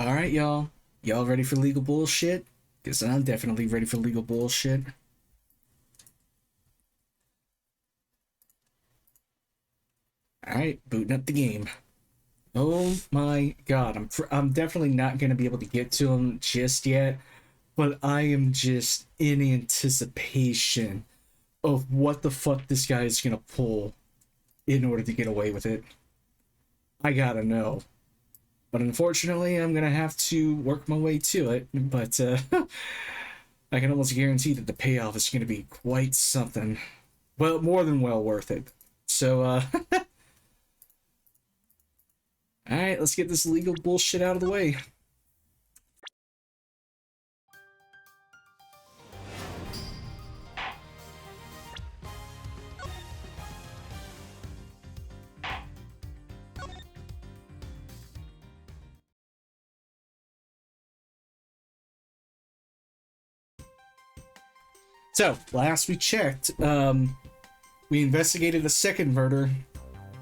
Alright, y'all. Y'all ready for legal bullshit? Because I'm definitely ready for legal bullshit. Alright, booting up the game. Oh my god, I'm definitely not going to be able to get to him just yet, but I am just in anticipation of what the fuck this guy is going to pull in order to get away with it. I gotta know. But unfortunately, I'm gonna have to work my way to it, but I can almost guarantee that the payoff is gonna be quite something. Well, more than well worth it. So, alright, let's get this legal bullshit out of the way. So, last we checked, we investigated a second murder,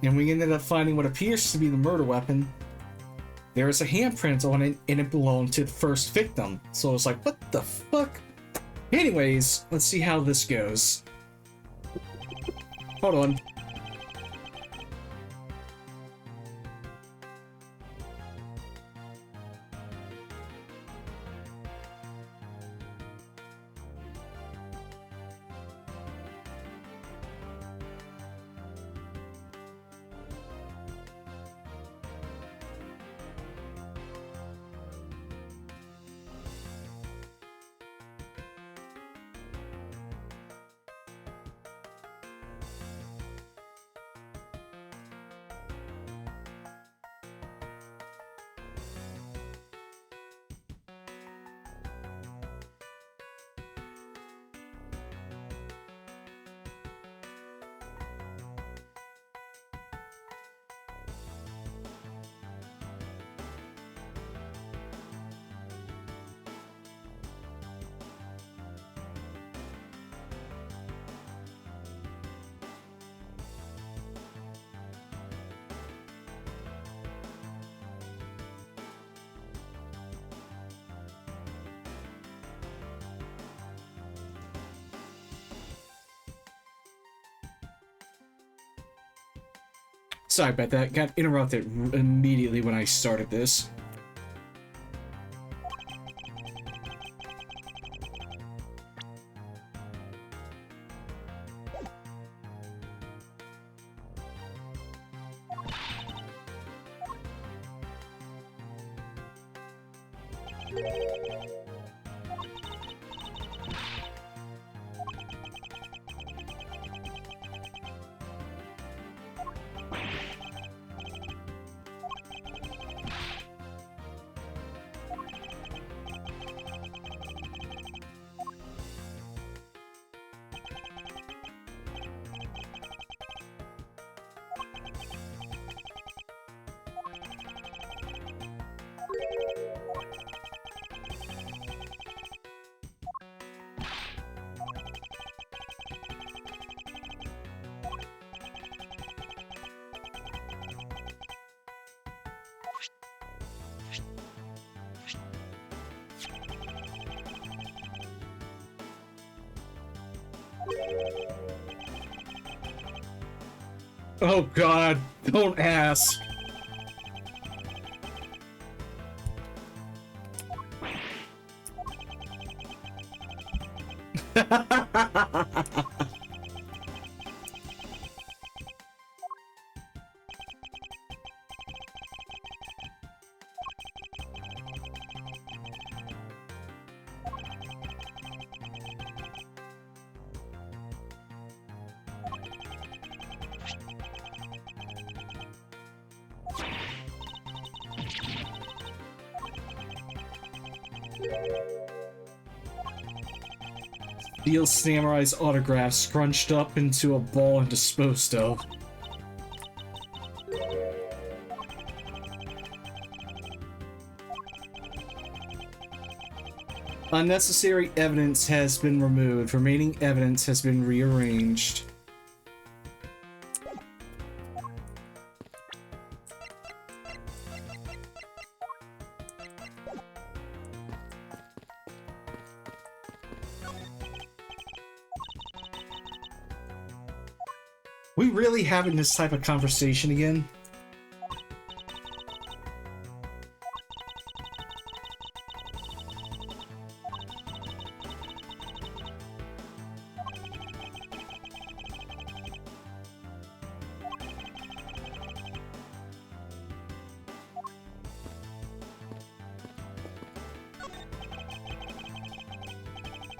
and we ended up finding what appears to be the murder weapon. There is a handprint on it, and it belonged to the first victim. So I was like, what the fuck? Anyways, let's see how this goes. Hold on. Sorry about that. Got interrupted immediately when I started this. Oh god, don't ask. Steel Samurai's autograph scrunched up into a ball and disposed of. Unnecessary evidence has been removed. Remaining evidence has been rearranged. We really having this type of conversation again?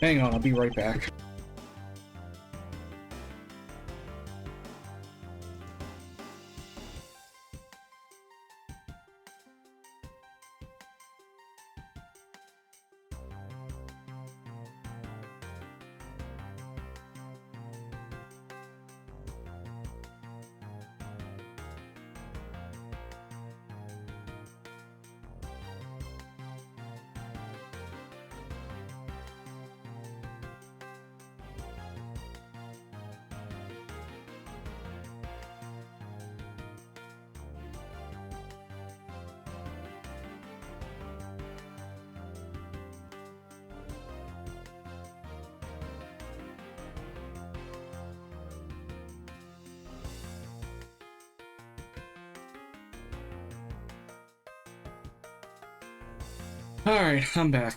Hang on, I'll be right back. Alright, I'm back.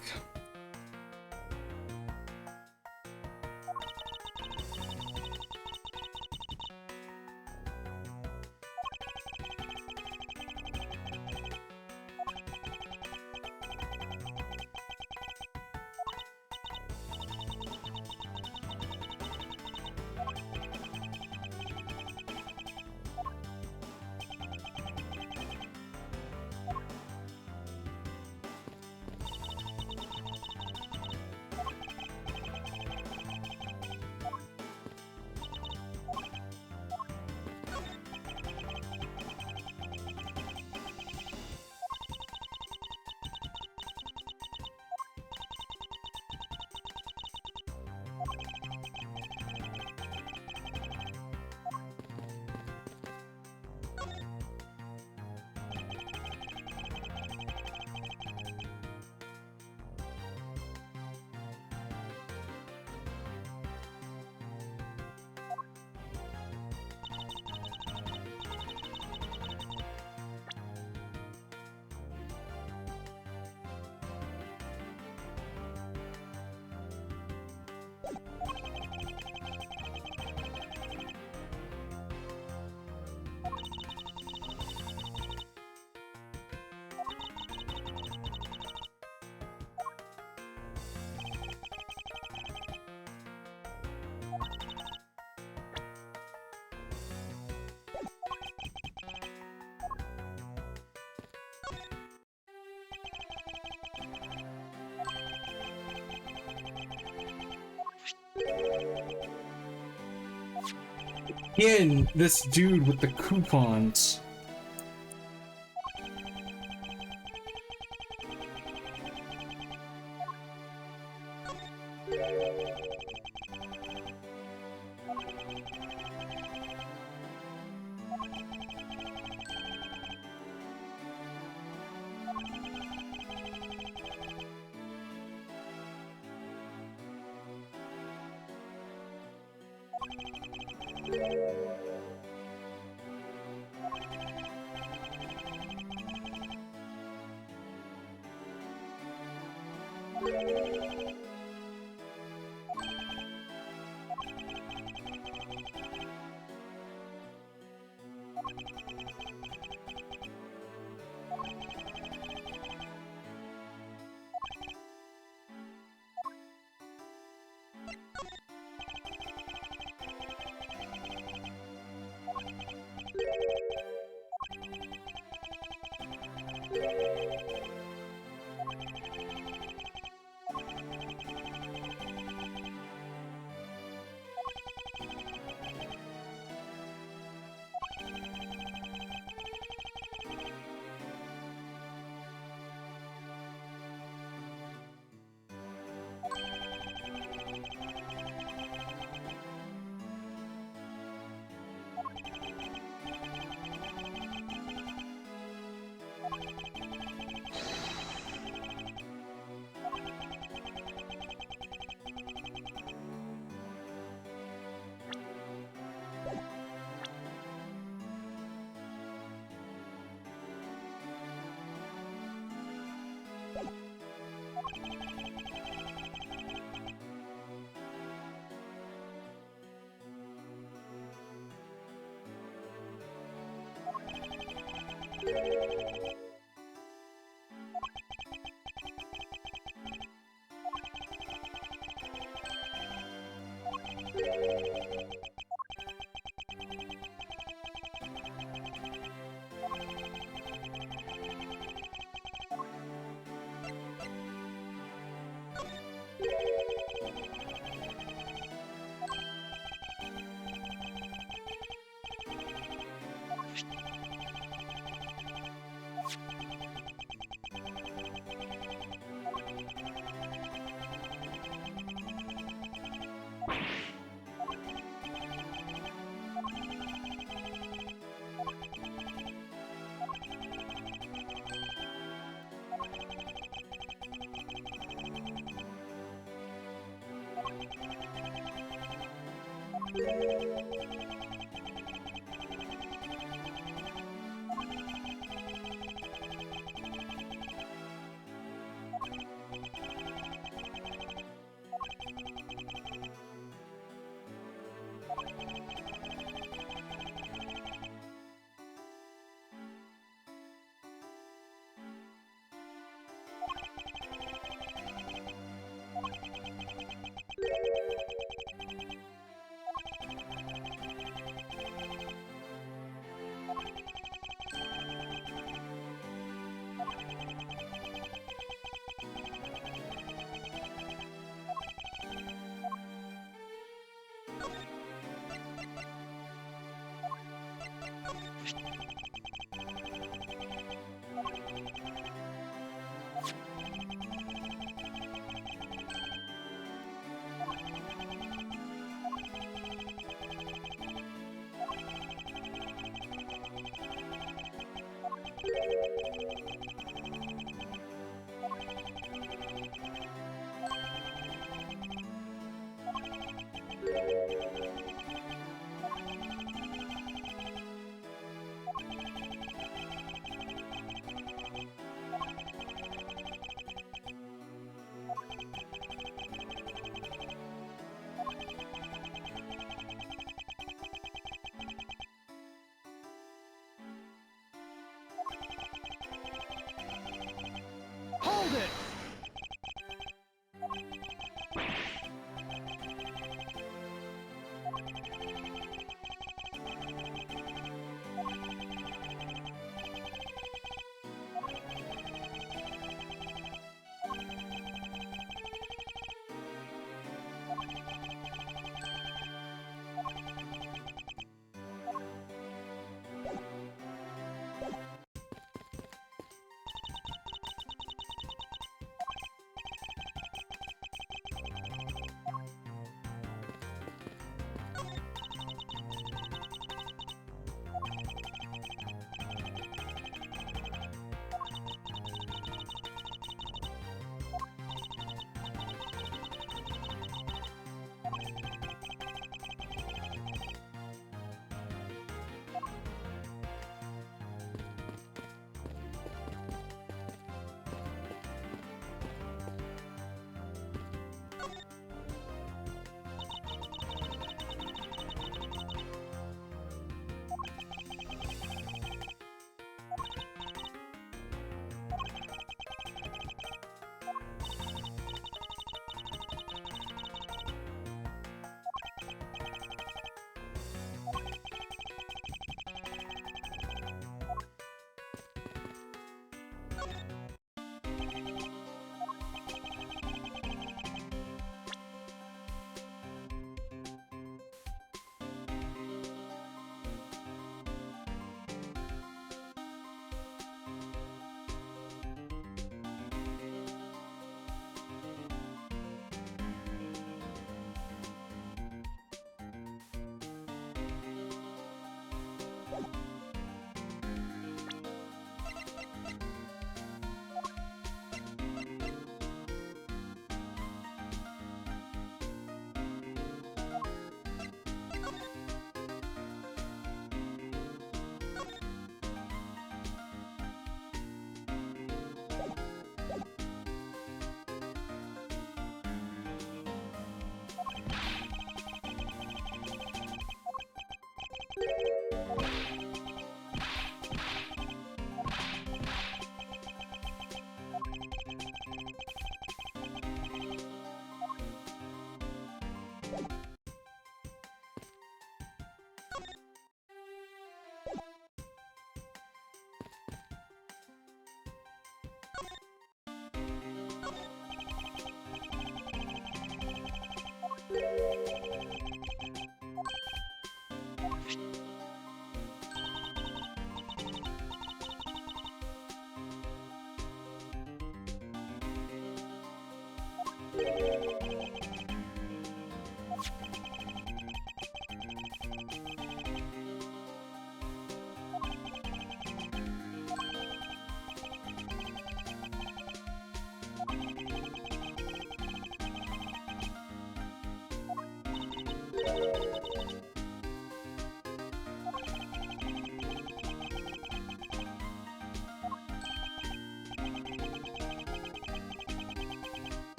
Again, this dude with the coupons.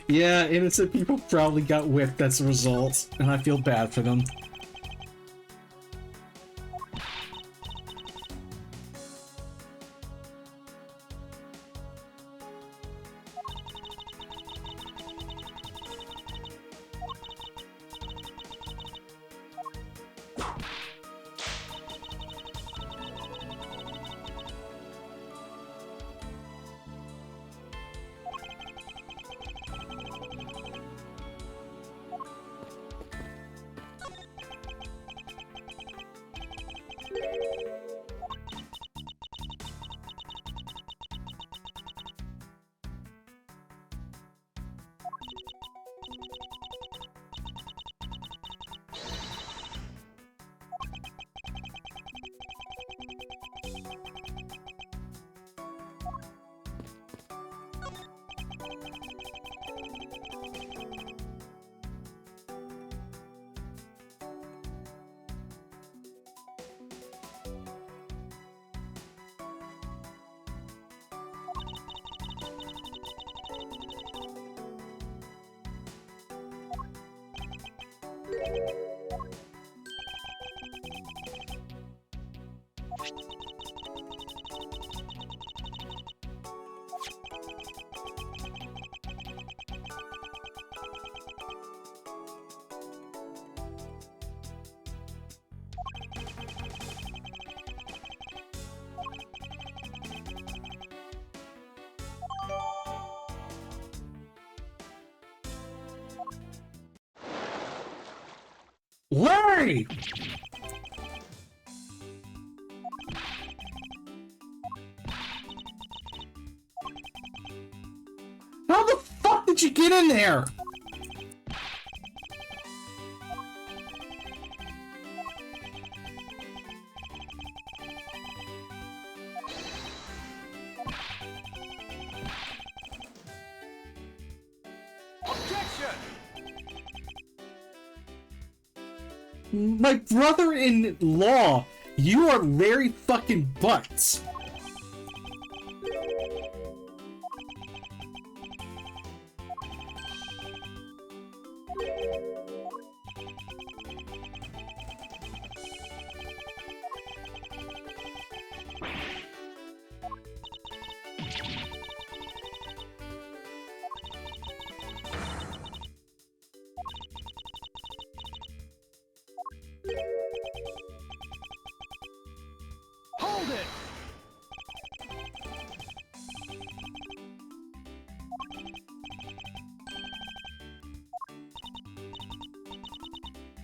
Yeah, innocent people probably got whipped as a result, and I feel bad for them. Larry! How the fuck did you get in there? My brother-in-law, you are Larry fucking Butts. Hold it!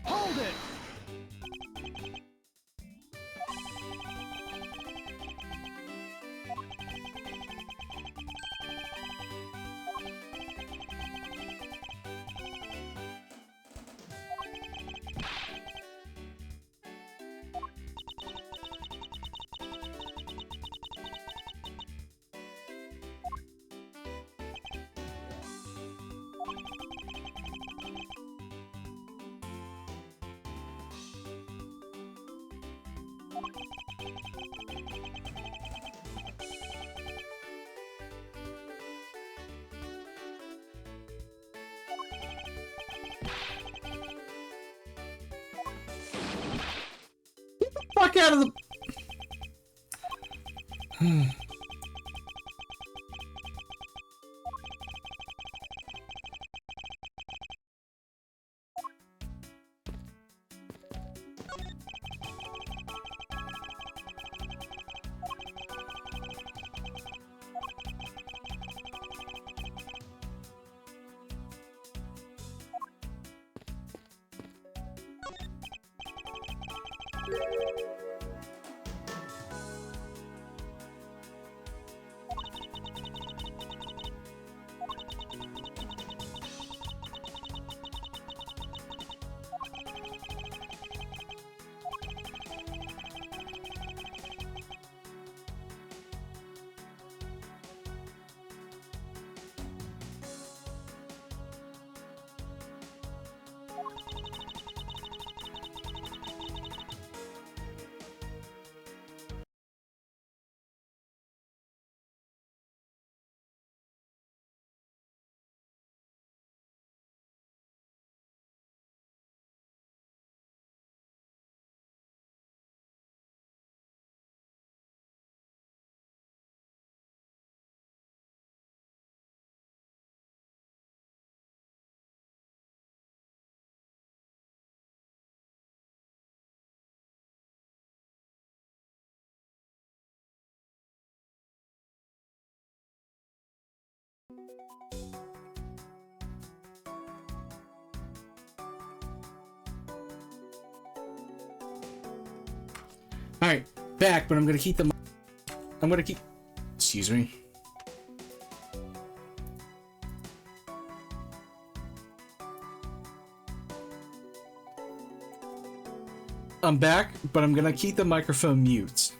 Hold it! Fuck out of the... Alright, back, but I'm gonna keep the... I'm gonna keep... Excuse me. I'm back, but I'm gonna keep the microphone mute.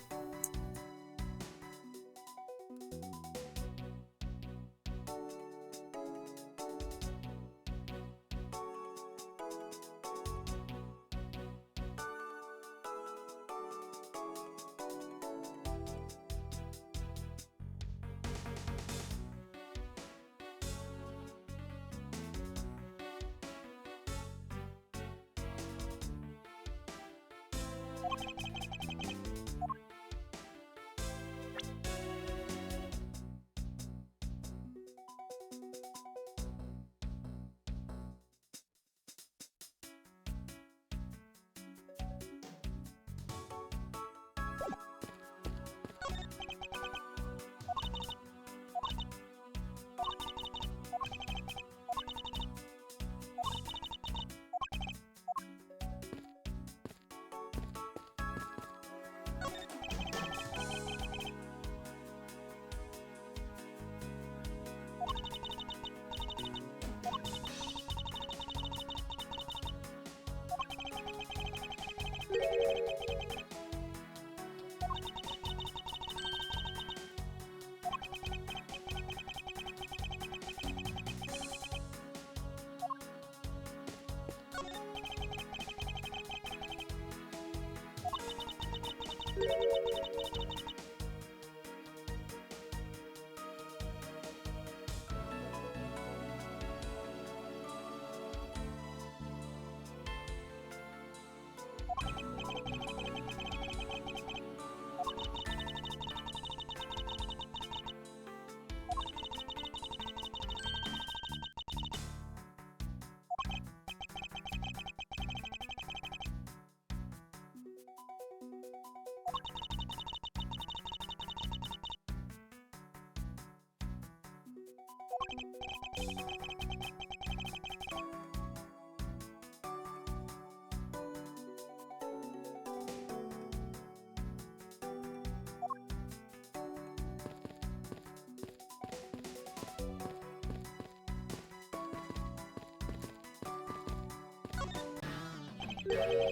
Objection!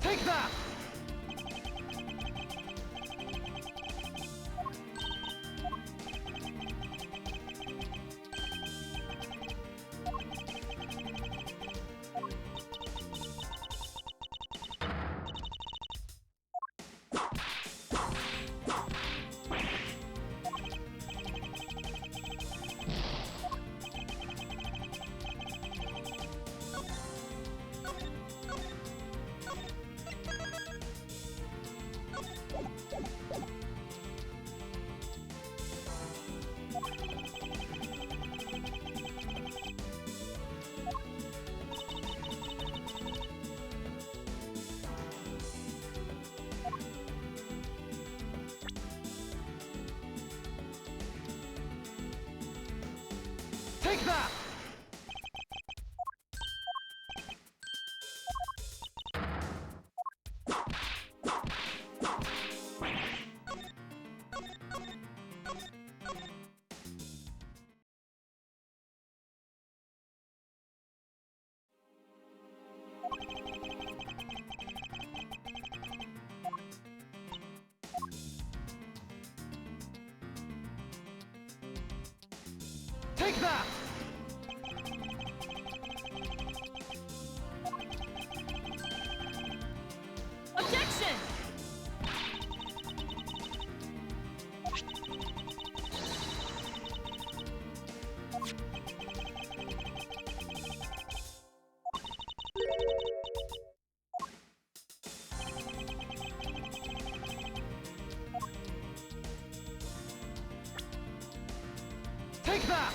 Take that! Take that! Take that! Objection! Take that!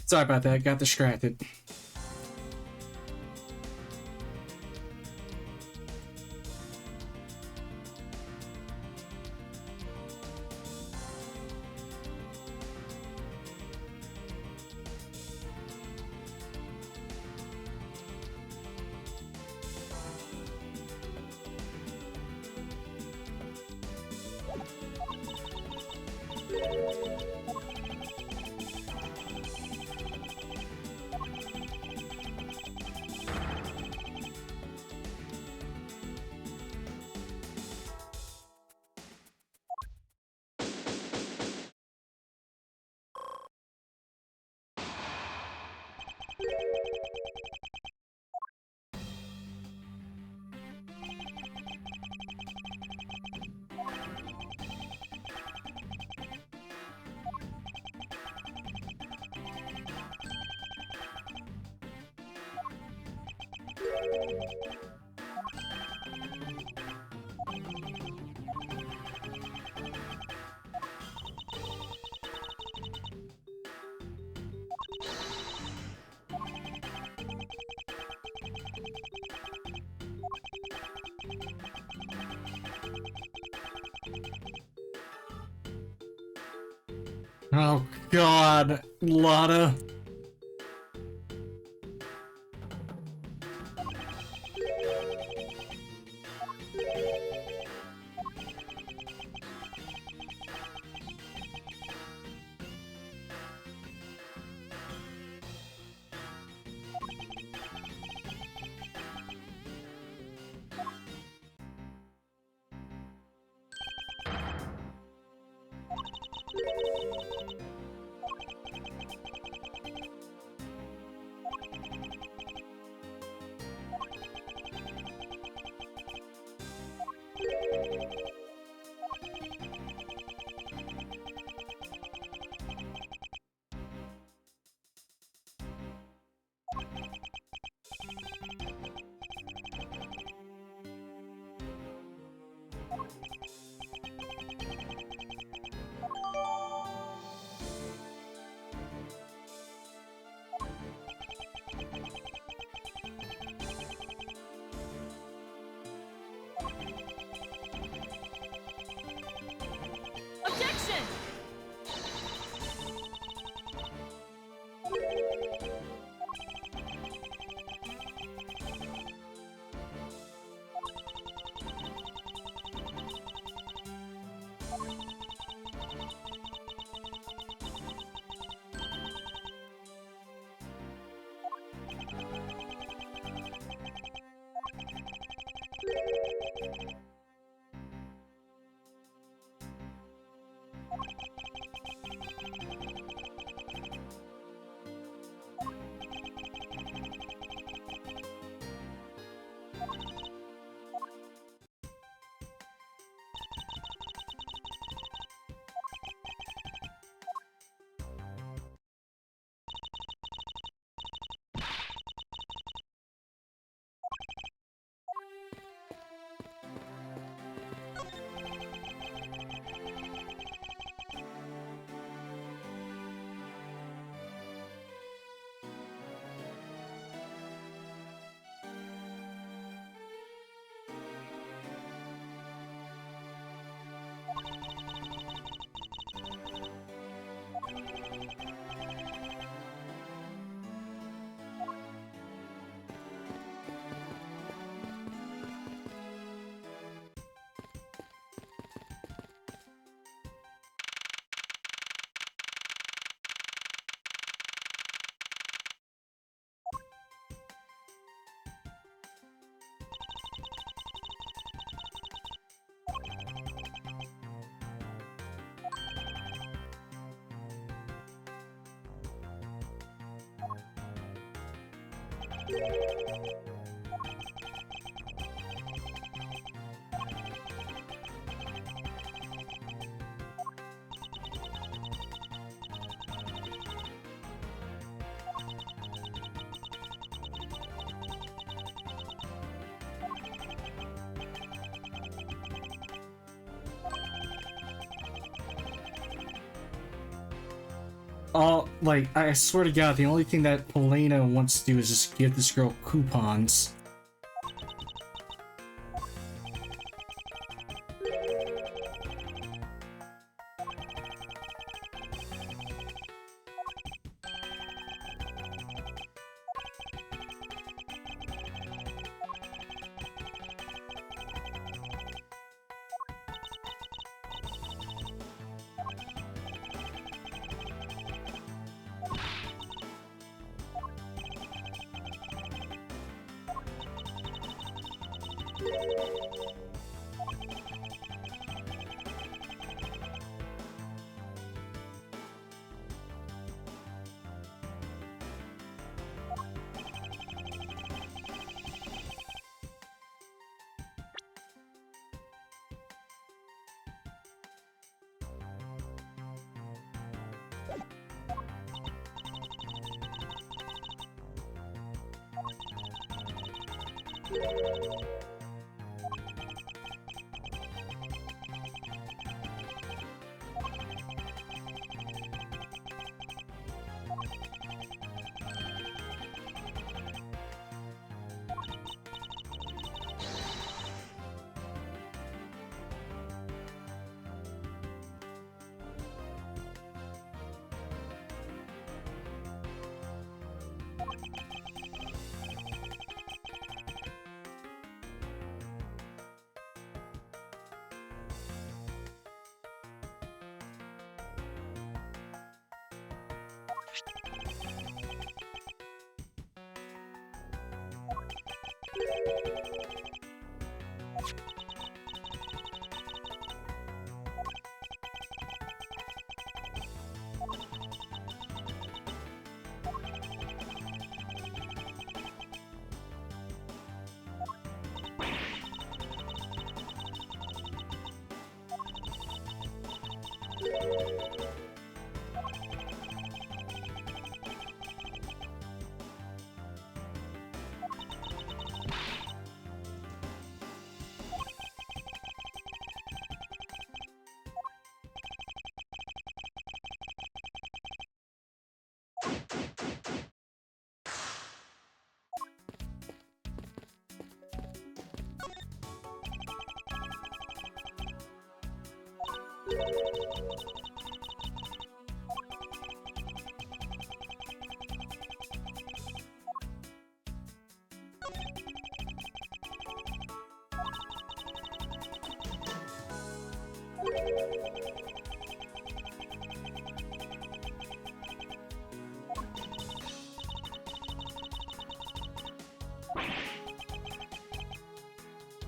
Sorry about that. Got distracted. Oh god, Lotta. Objection! all, like, I swear to God, the only thing that Polina wants to do is just give this girl coupons.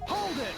Hold it!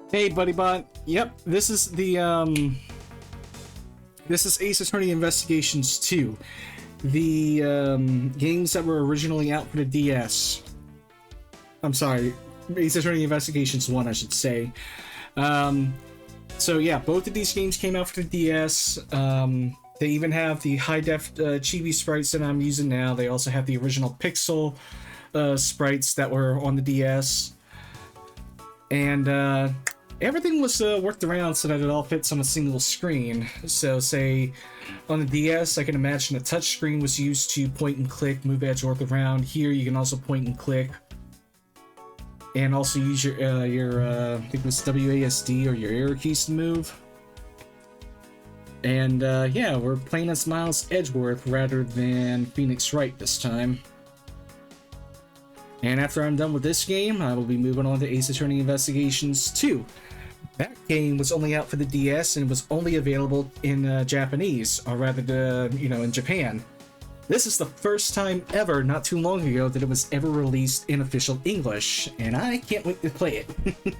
Hey, Buddy Bot. Yep, this is the this is Ace Attorney Investigations 2. The games that were originally out for the DS. I'm sorry, Ace Attorney Investigations 1, I should say. So yeah, both of these games came out for the DS. They even have the high-def chibi sprites that I'm using now. They also have the original pixel sprites that were on the DS. And everything was worked around so that it all fits on a single screen. So say on the DS, I can imagine a touch screen was used to point and click, move Edgeworth around. Here you can also point and click. And also use your I think it was WASD or your arrow keys to move. And yeah, we're playing as Miles Edgeworth rather than Phoenix Wright this time. And after I'm done with this game, I will be moving on to Ace Attorney Investigations 2. That game was only out for the DS and was only available in Japanese, or rather, in Japan. This is the first time ever, not too long ago, that it was ever released in official English, and I can't wait to play it.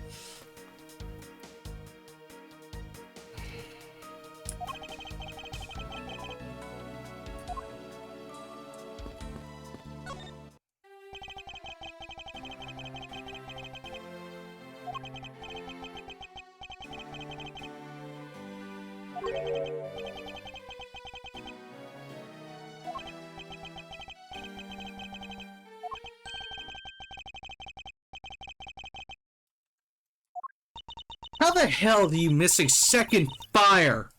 How the hell do you miss a second fire?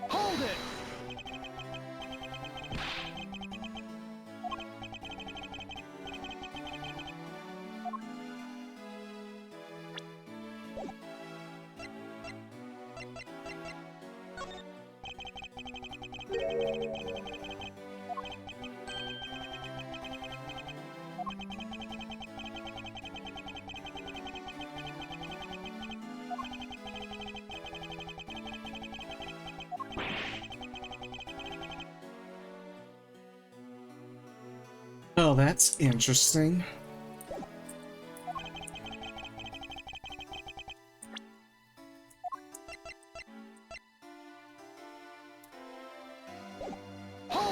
Hold it! Oh, that's interesting. Hold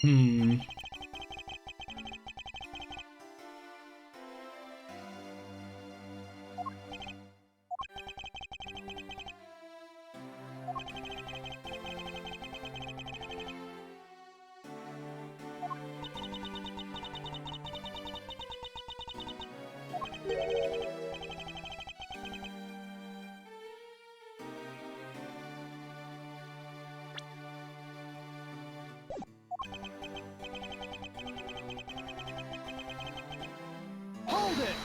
Hmm. Hold it!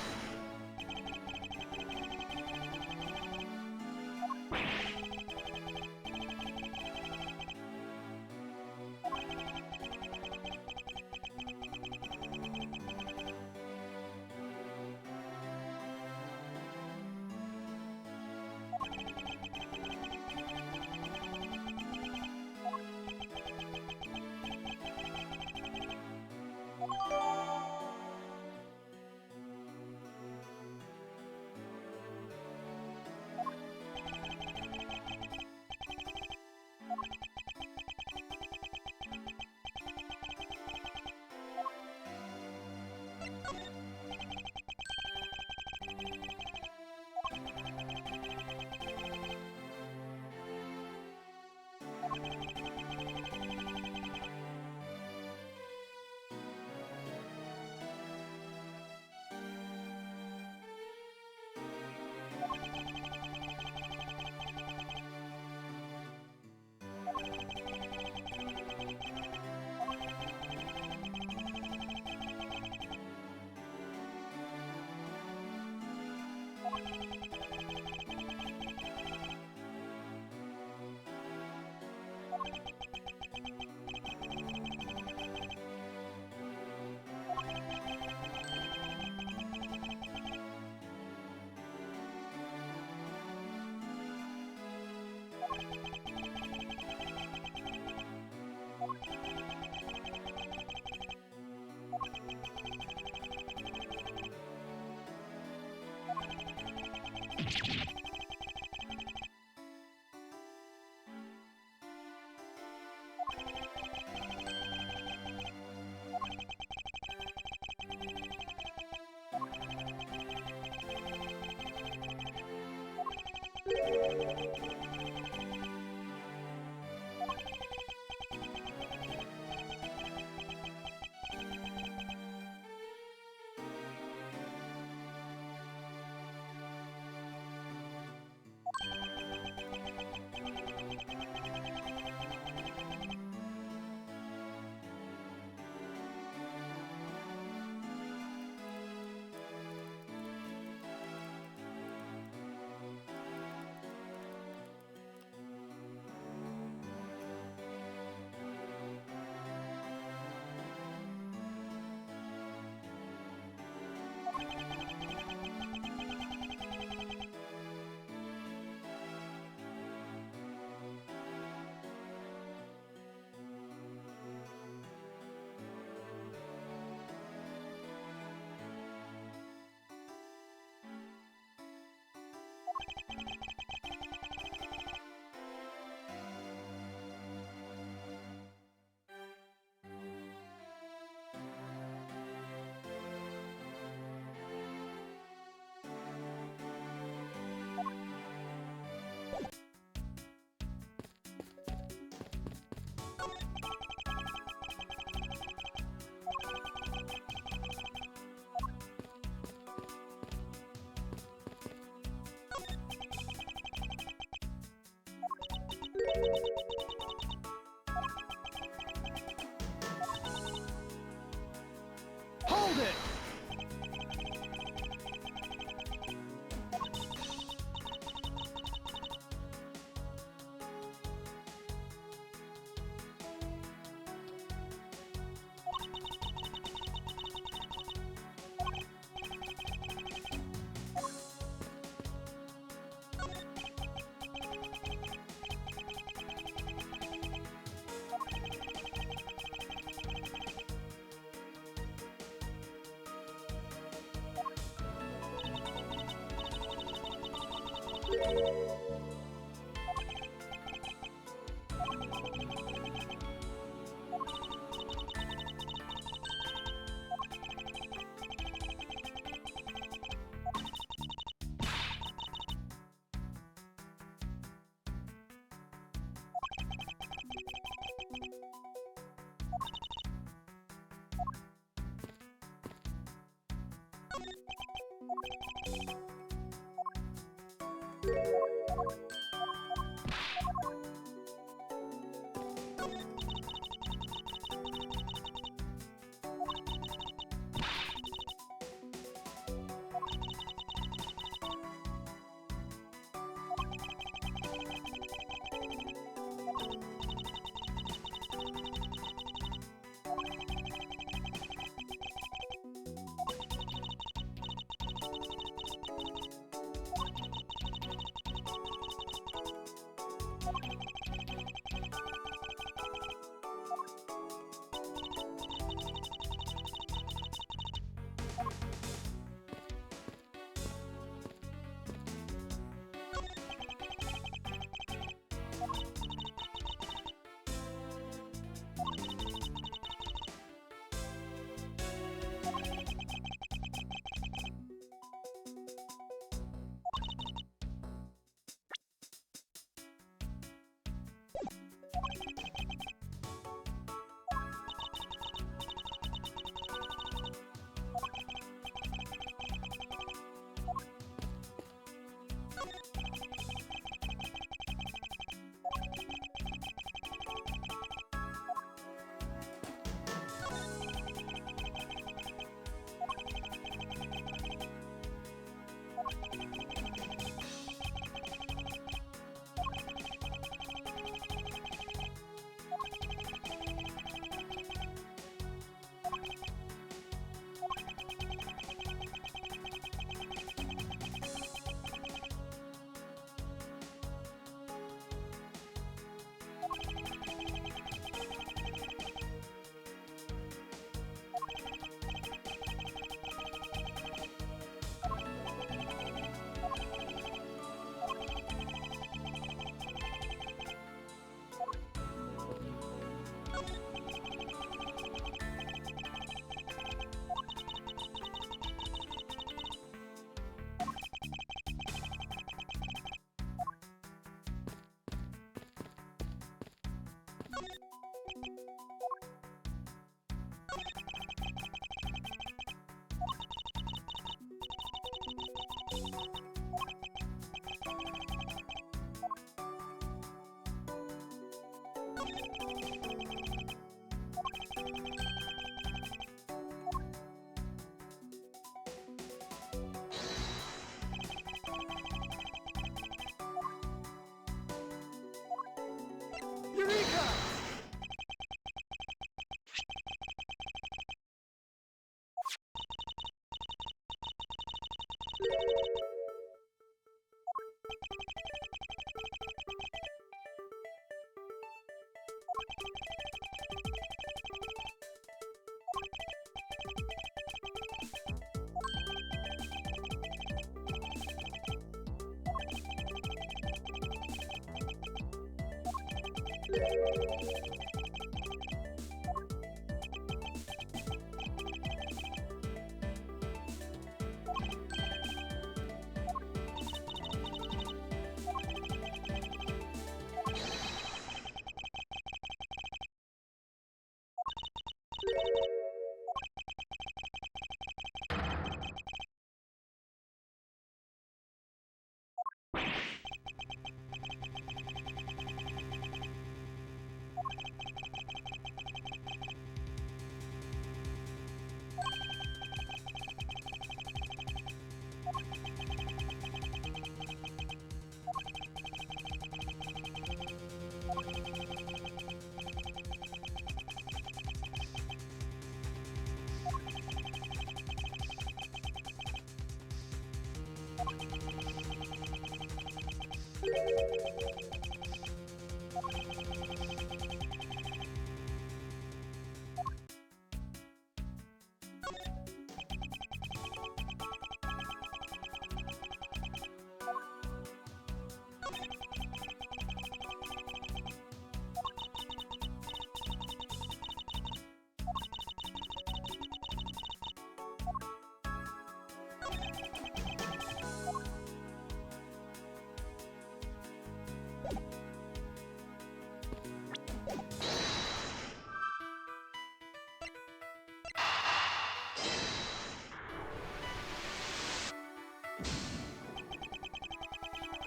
Eureka!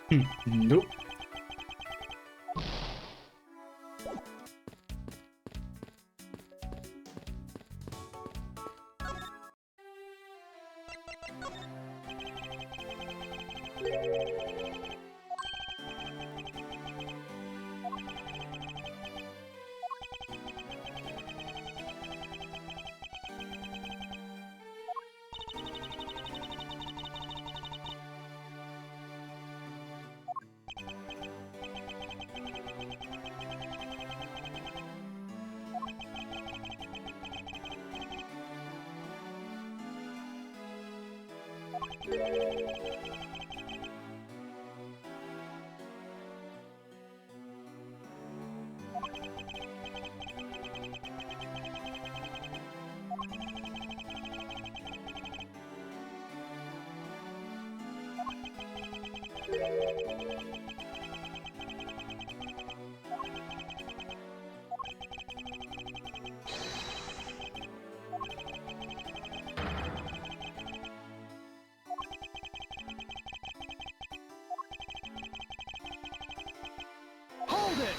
Nope. Hold it!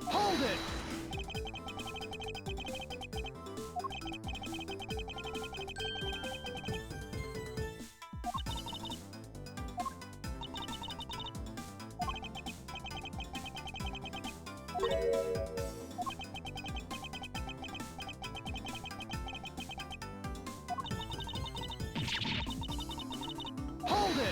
Hold it! Hold it!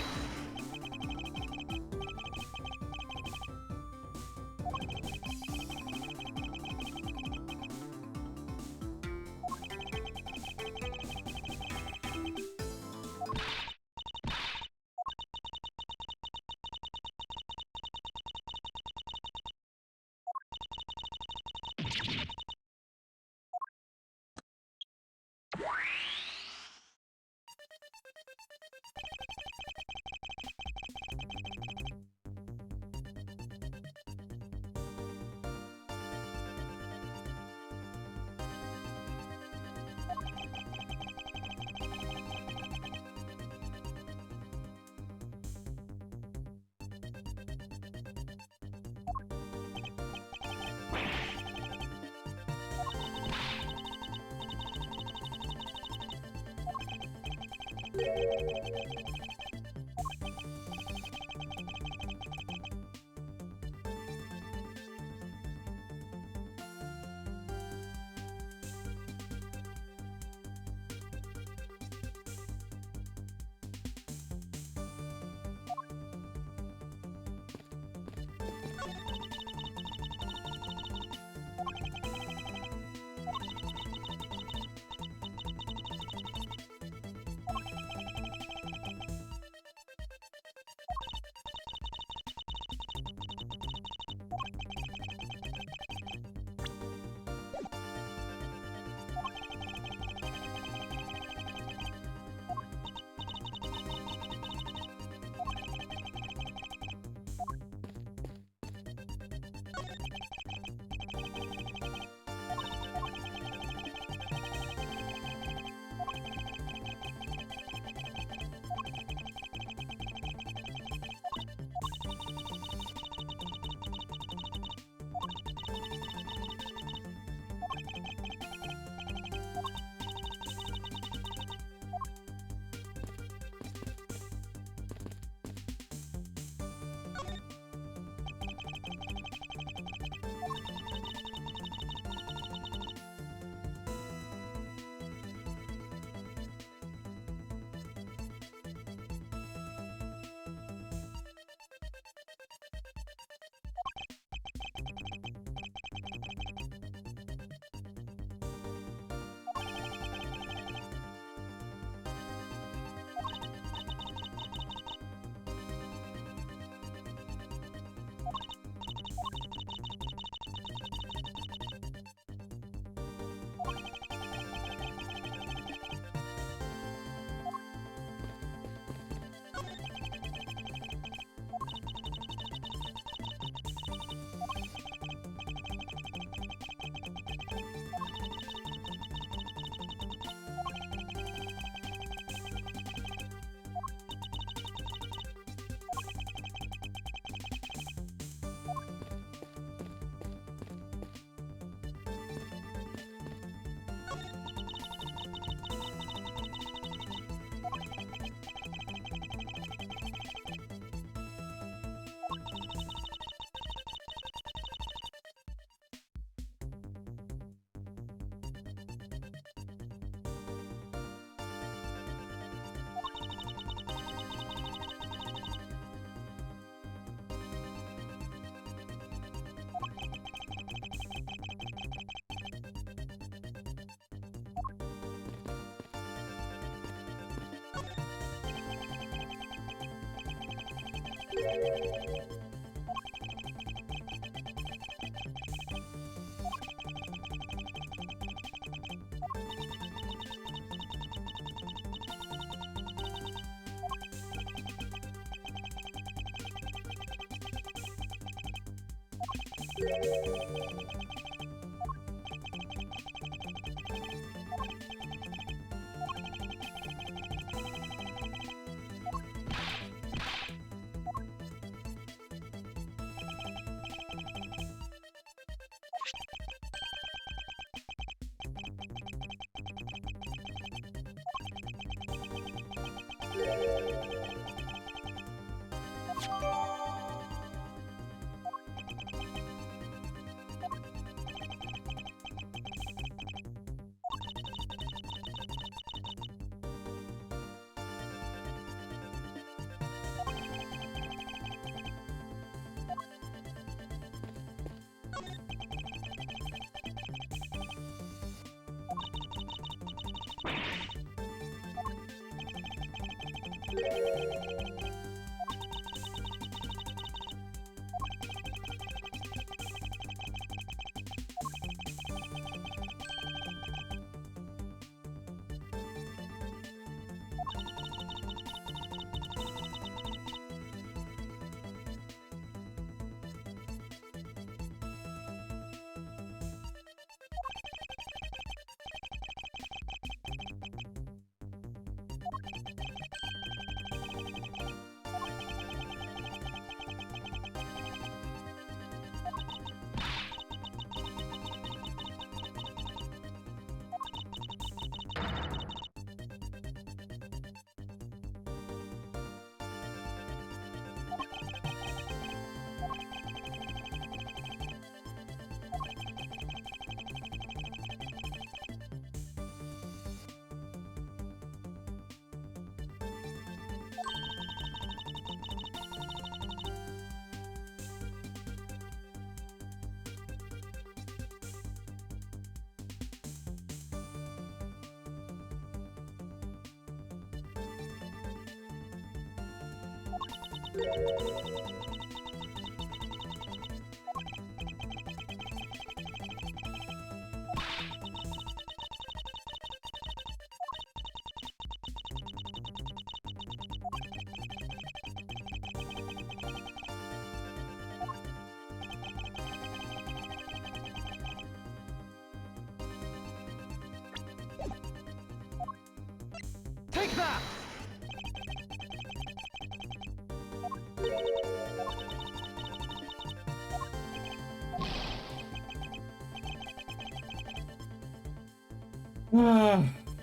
Take that!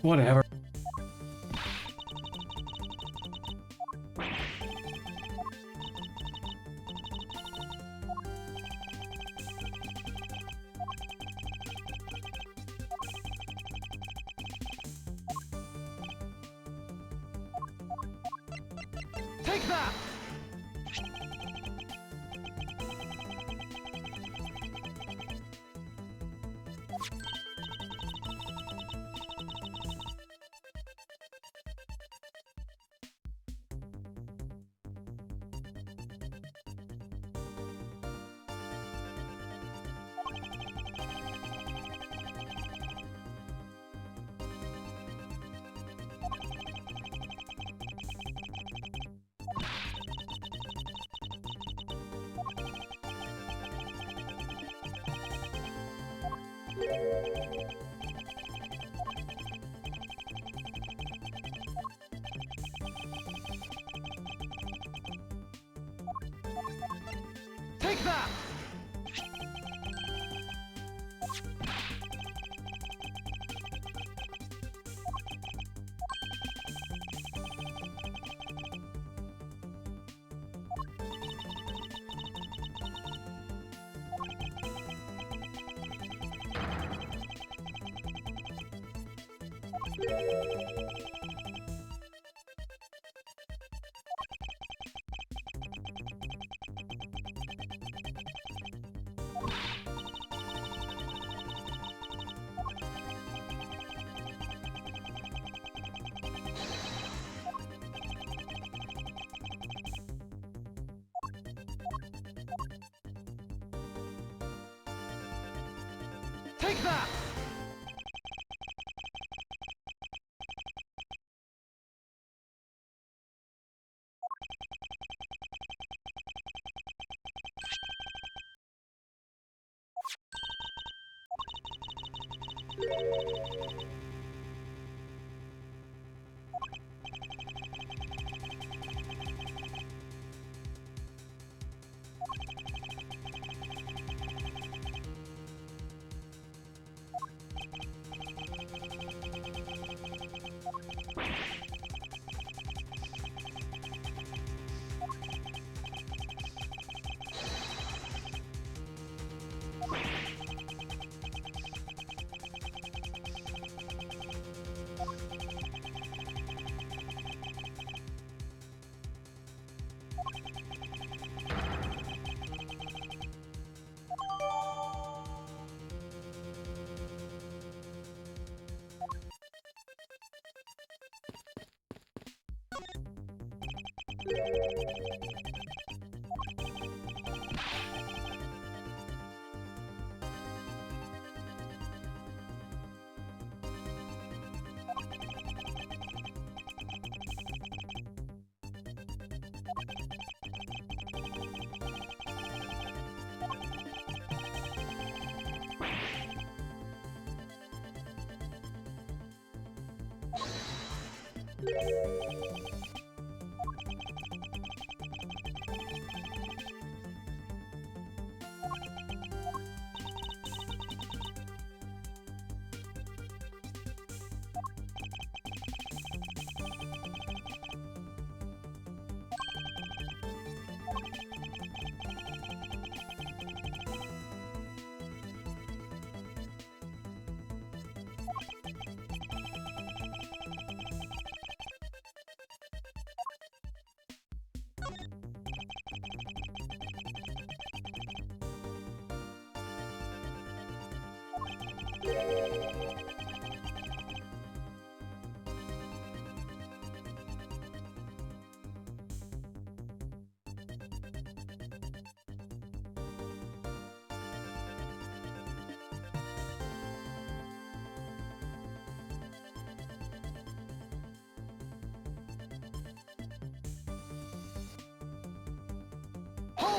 Whatever. Take that! Take that! Take that!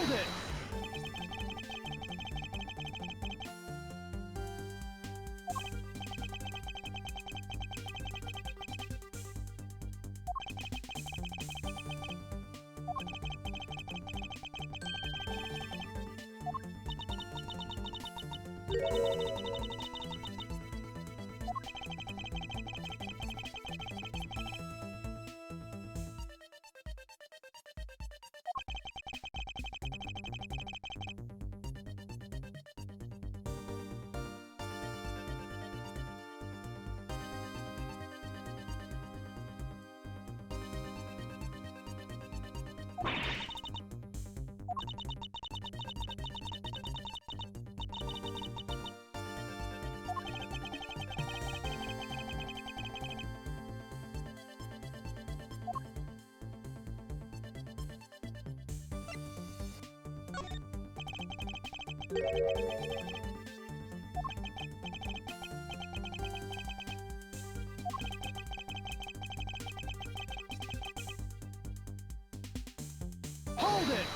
Hold it! Hold it!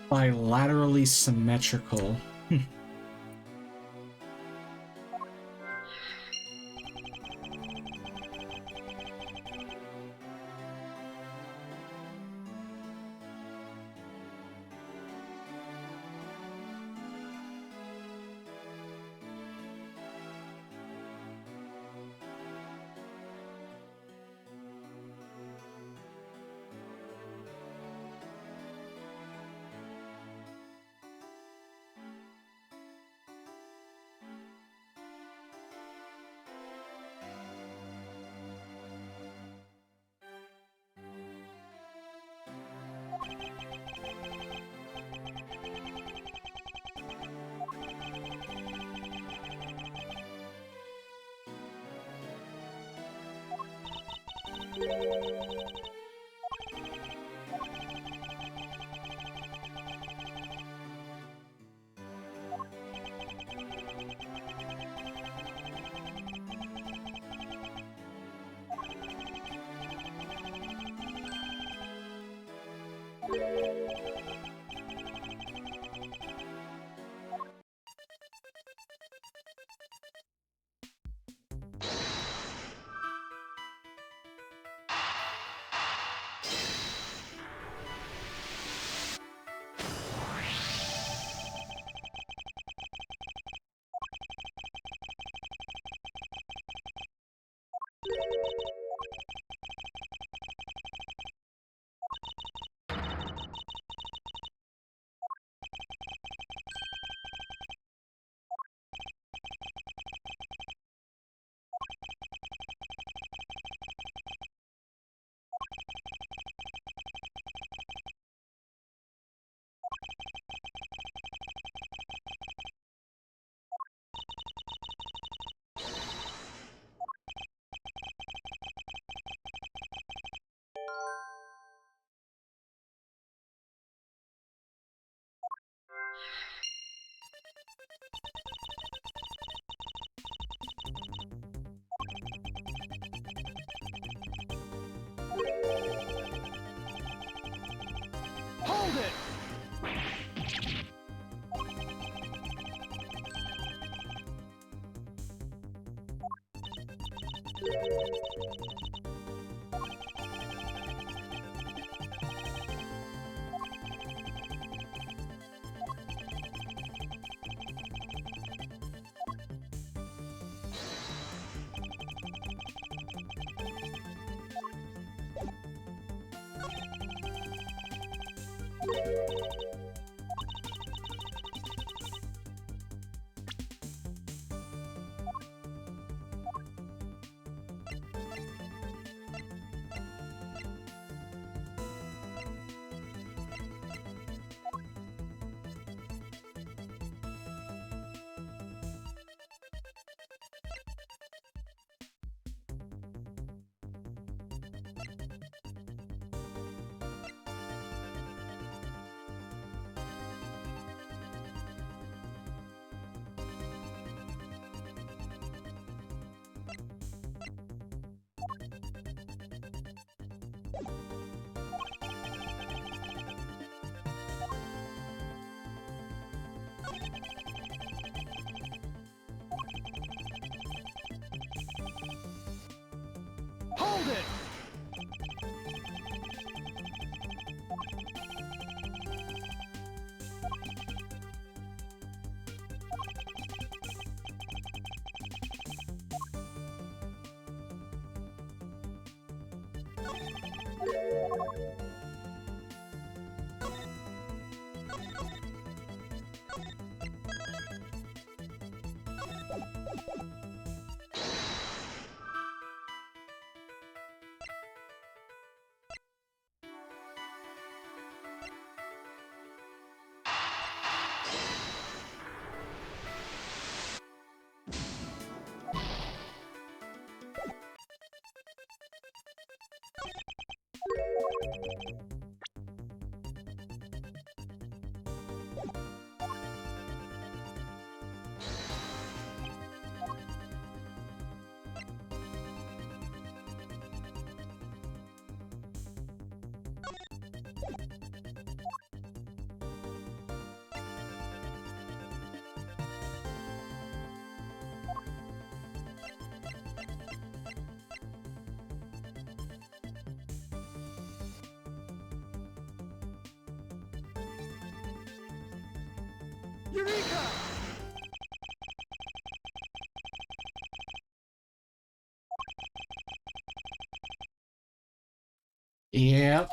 Bilaterally symmetrical. Hold it! Hold it! Eureka! Yep.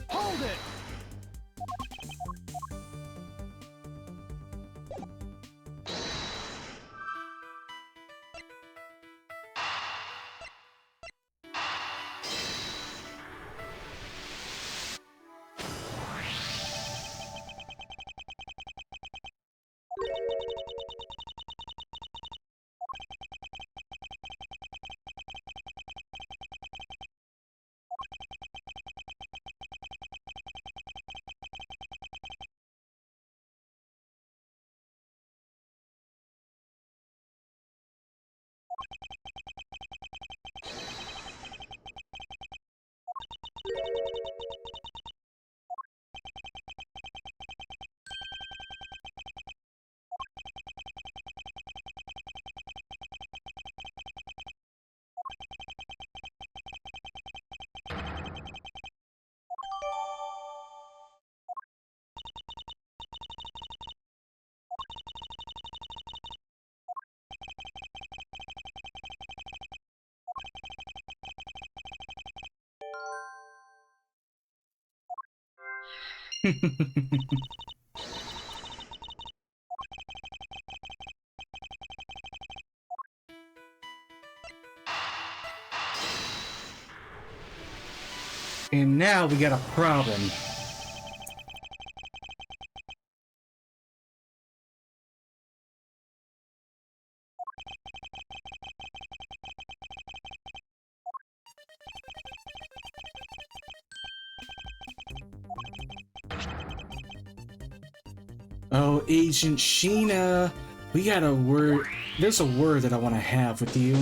Hold it! And now we got a problem. Oh, Agent Sheena, we got a word. There's a word that I want to have with you.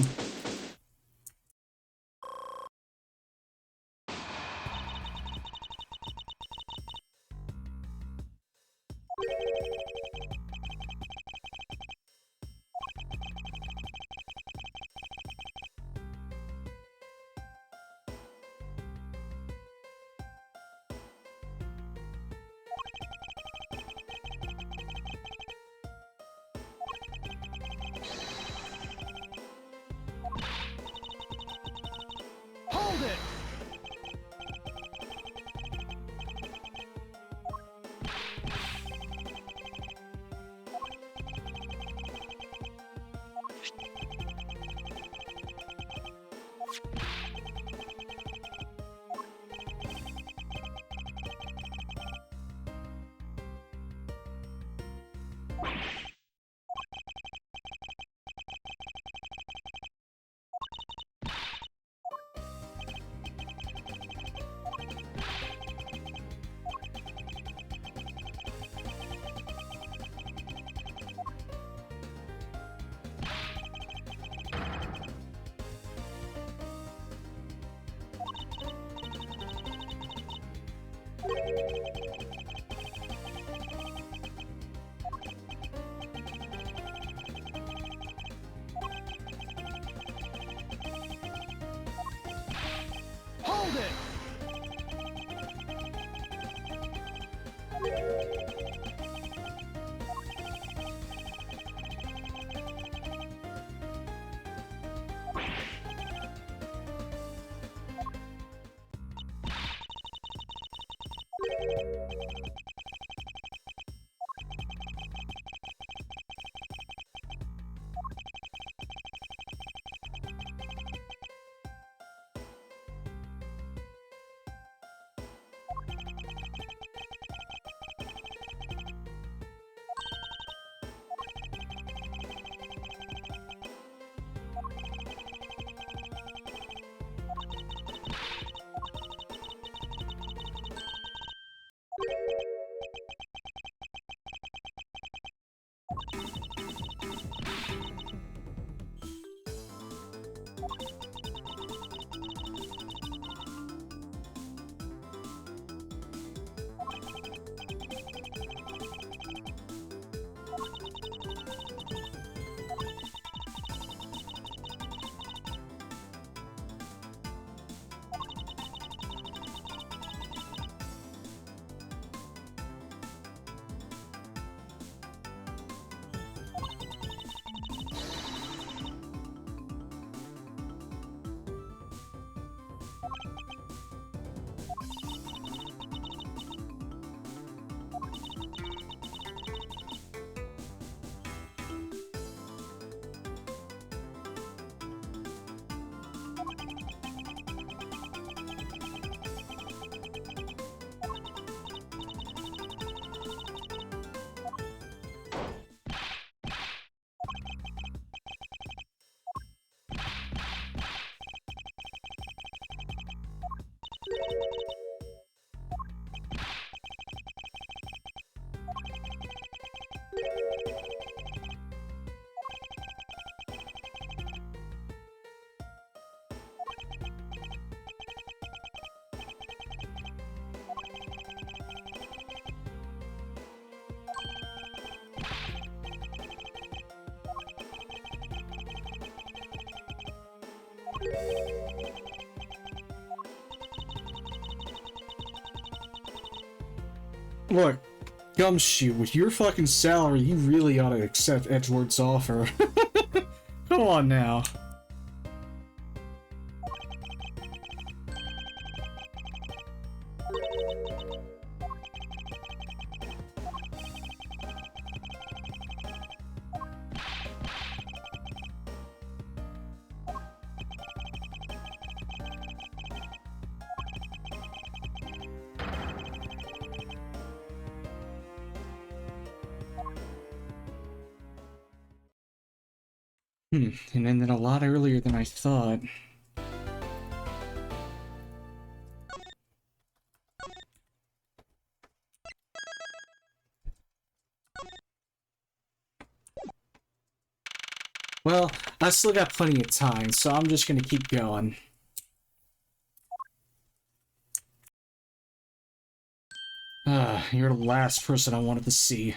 Look, Gumshoe, with your fucking salary, you really ought to accept Edgeworth's offer. Come on now. And ended a lot earlier than I thought. Well, I still got plenty of time, so I'm just gonna keep going. You're the last person I wanted to see.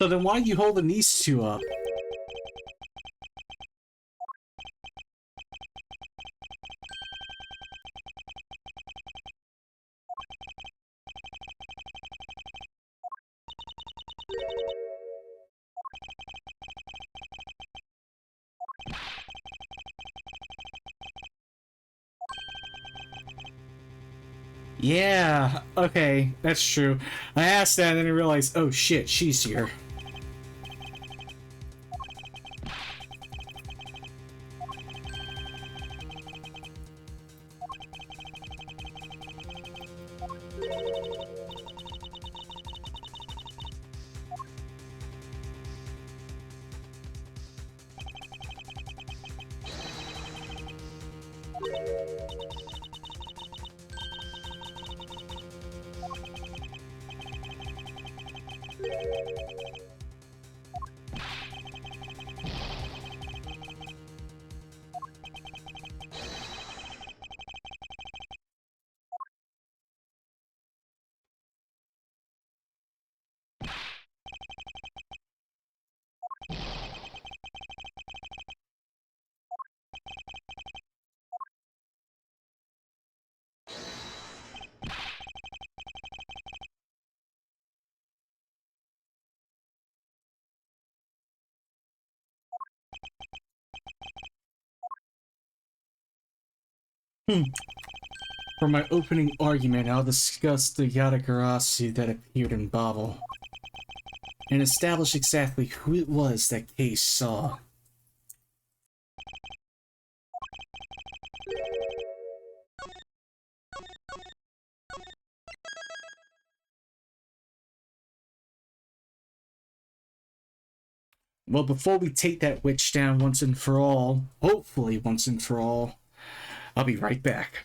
So then why are you holding these two up? Yeah, okay, that's true. I asked that and then I realized, oh shit, she's here. For my opening argument, I'll discuss the Yatagarasu that appeared in Babel, and establish exactly who it was that Case saw. Well, before we take that witch down once and for all, hopefully once and for all, I'll be right back.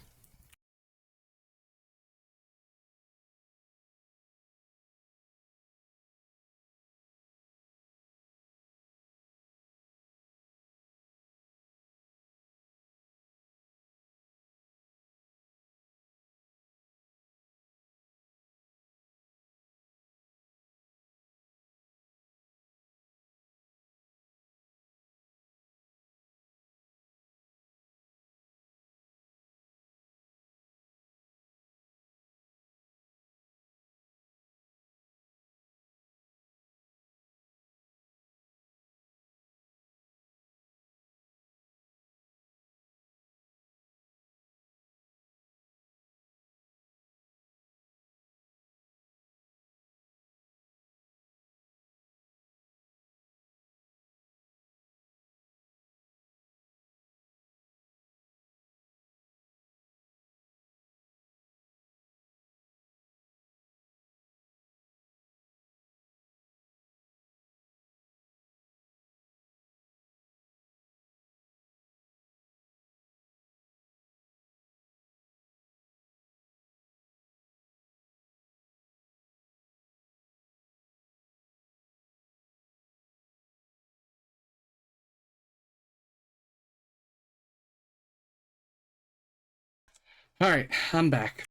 Alright, I'm back.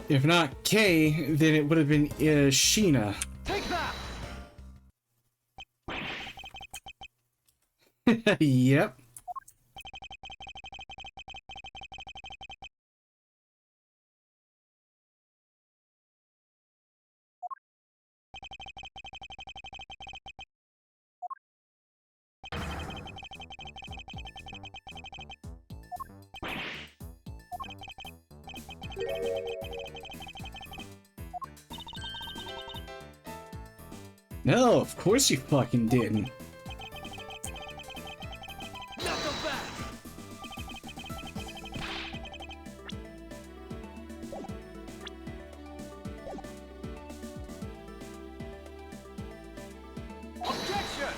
If not Kay, then it would have been Sheena. Take that! Yep. No, of course you fucking didn't. Knock him back! Objection!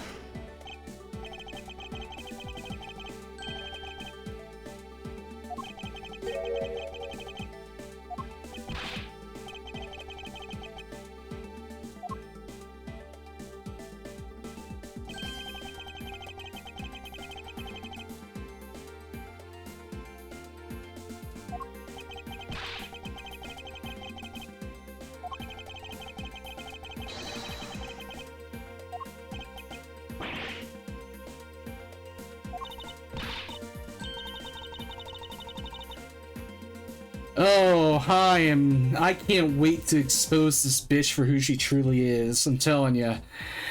Oh, I can't wait to expose this bitch for who she truly is. I'm telling you.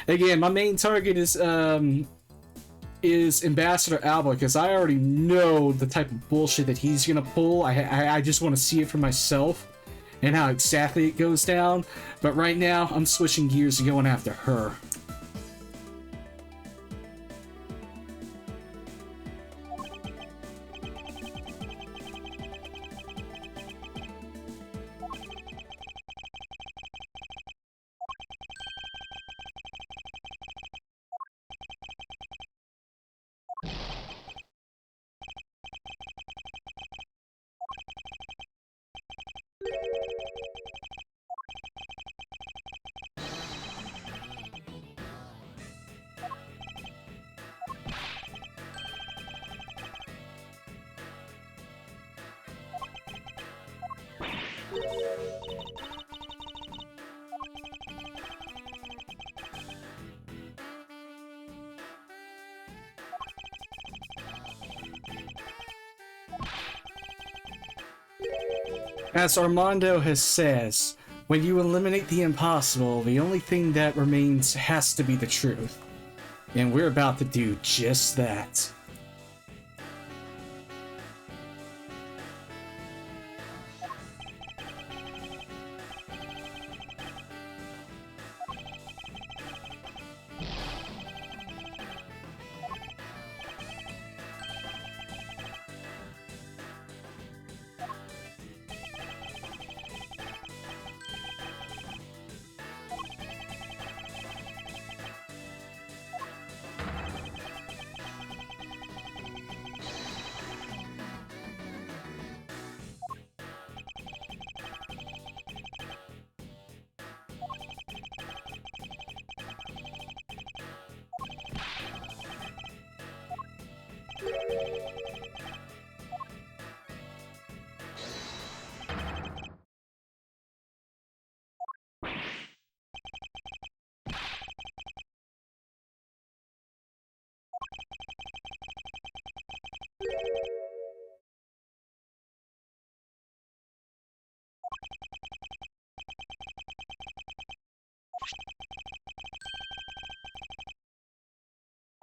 Again, my main target is Ambassador Alba, because I already know the type of bullshit that he's gonna pull. I just want to see it for myself and how exactly it goes down. But right now, I'm switching gears and going after her. As Armando has says, when you eliminate the impossible, the only thing that remains has to be the truth. And we're about to do just that.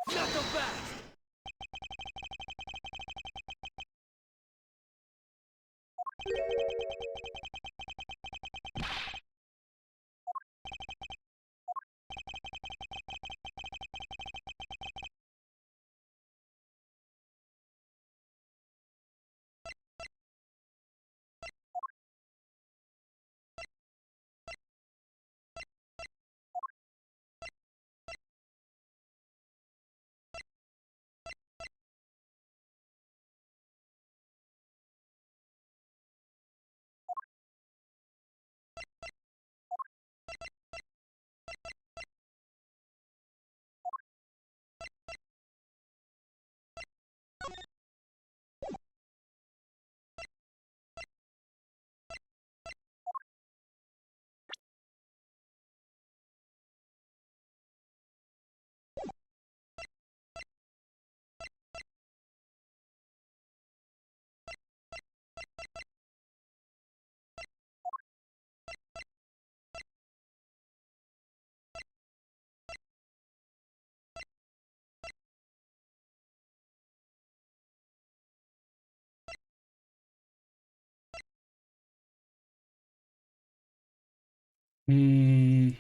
Knock him back! Hmm.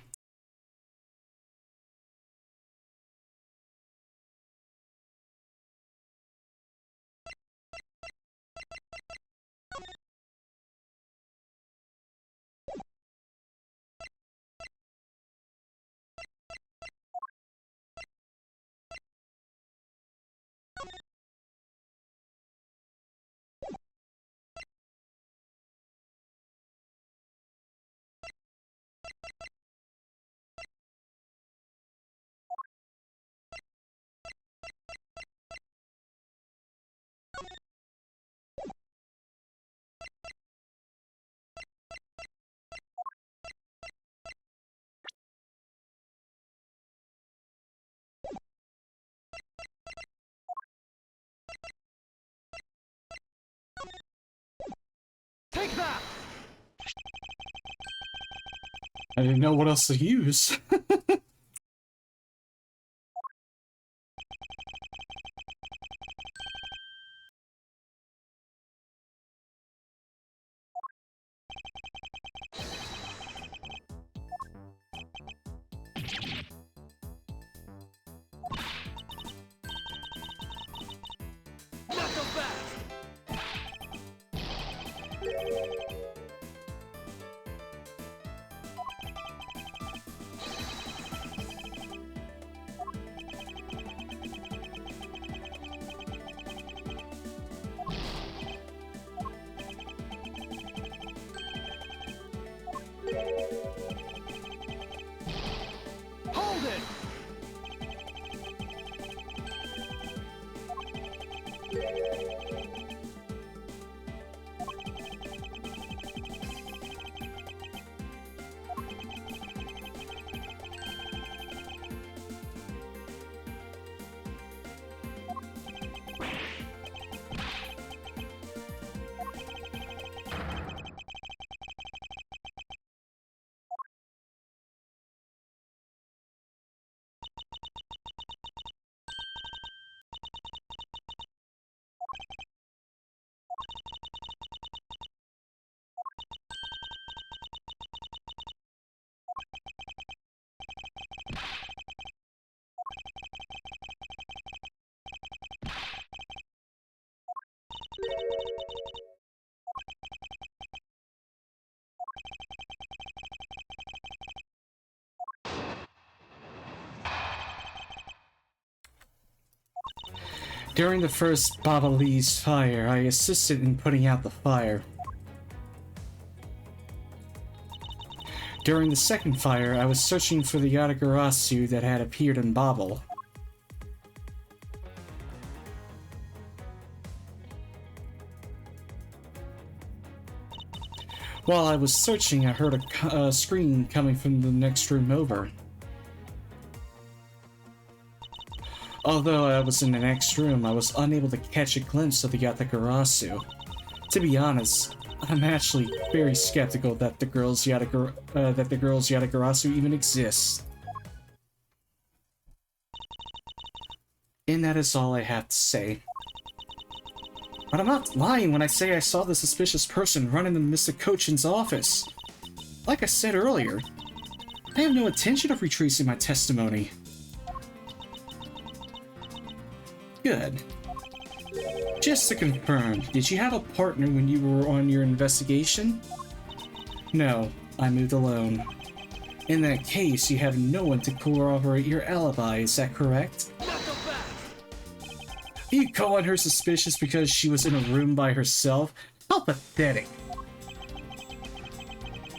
Take that! I didn't know what else to use. Not so fast! Hold it! During the first Baba Lee's fire, I assisted in putting out the fire. During the second fire, I was searching for the Yatagarasu that had appeared in Babel. While I was searching, I heard a scream coming from the next room over. Although I was in the next room, I was unable to catch a glimpse of the Yatagarasu. To be honest, I'm actually very skeptical that the girls Yatagarasu even exists. And that is all I have to say. But I'm not lying when I say I saw the suspicious person run into Mr. Cochin's office. Like I said earlier, I have no intention of retracing my testimony. Good. Just to confirm, did you have a partner when you were on your investigation? No, I moved alone. In that case, you have no one to corroborate your alibi, is that correct? Not so fast! Are you calling her suspicious because she was in a room by herself? How pathetic.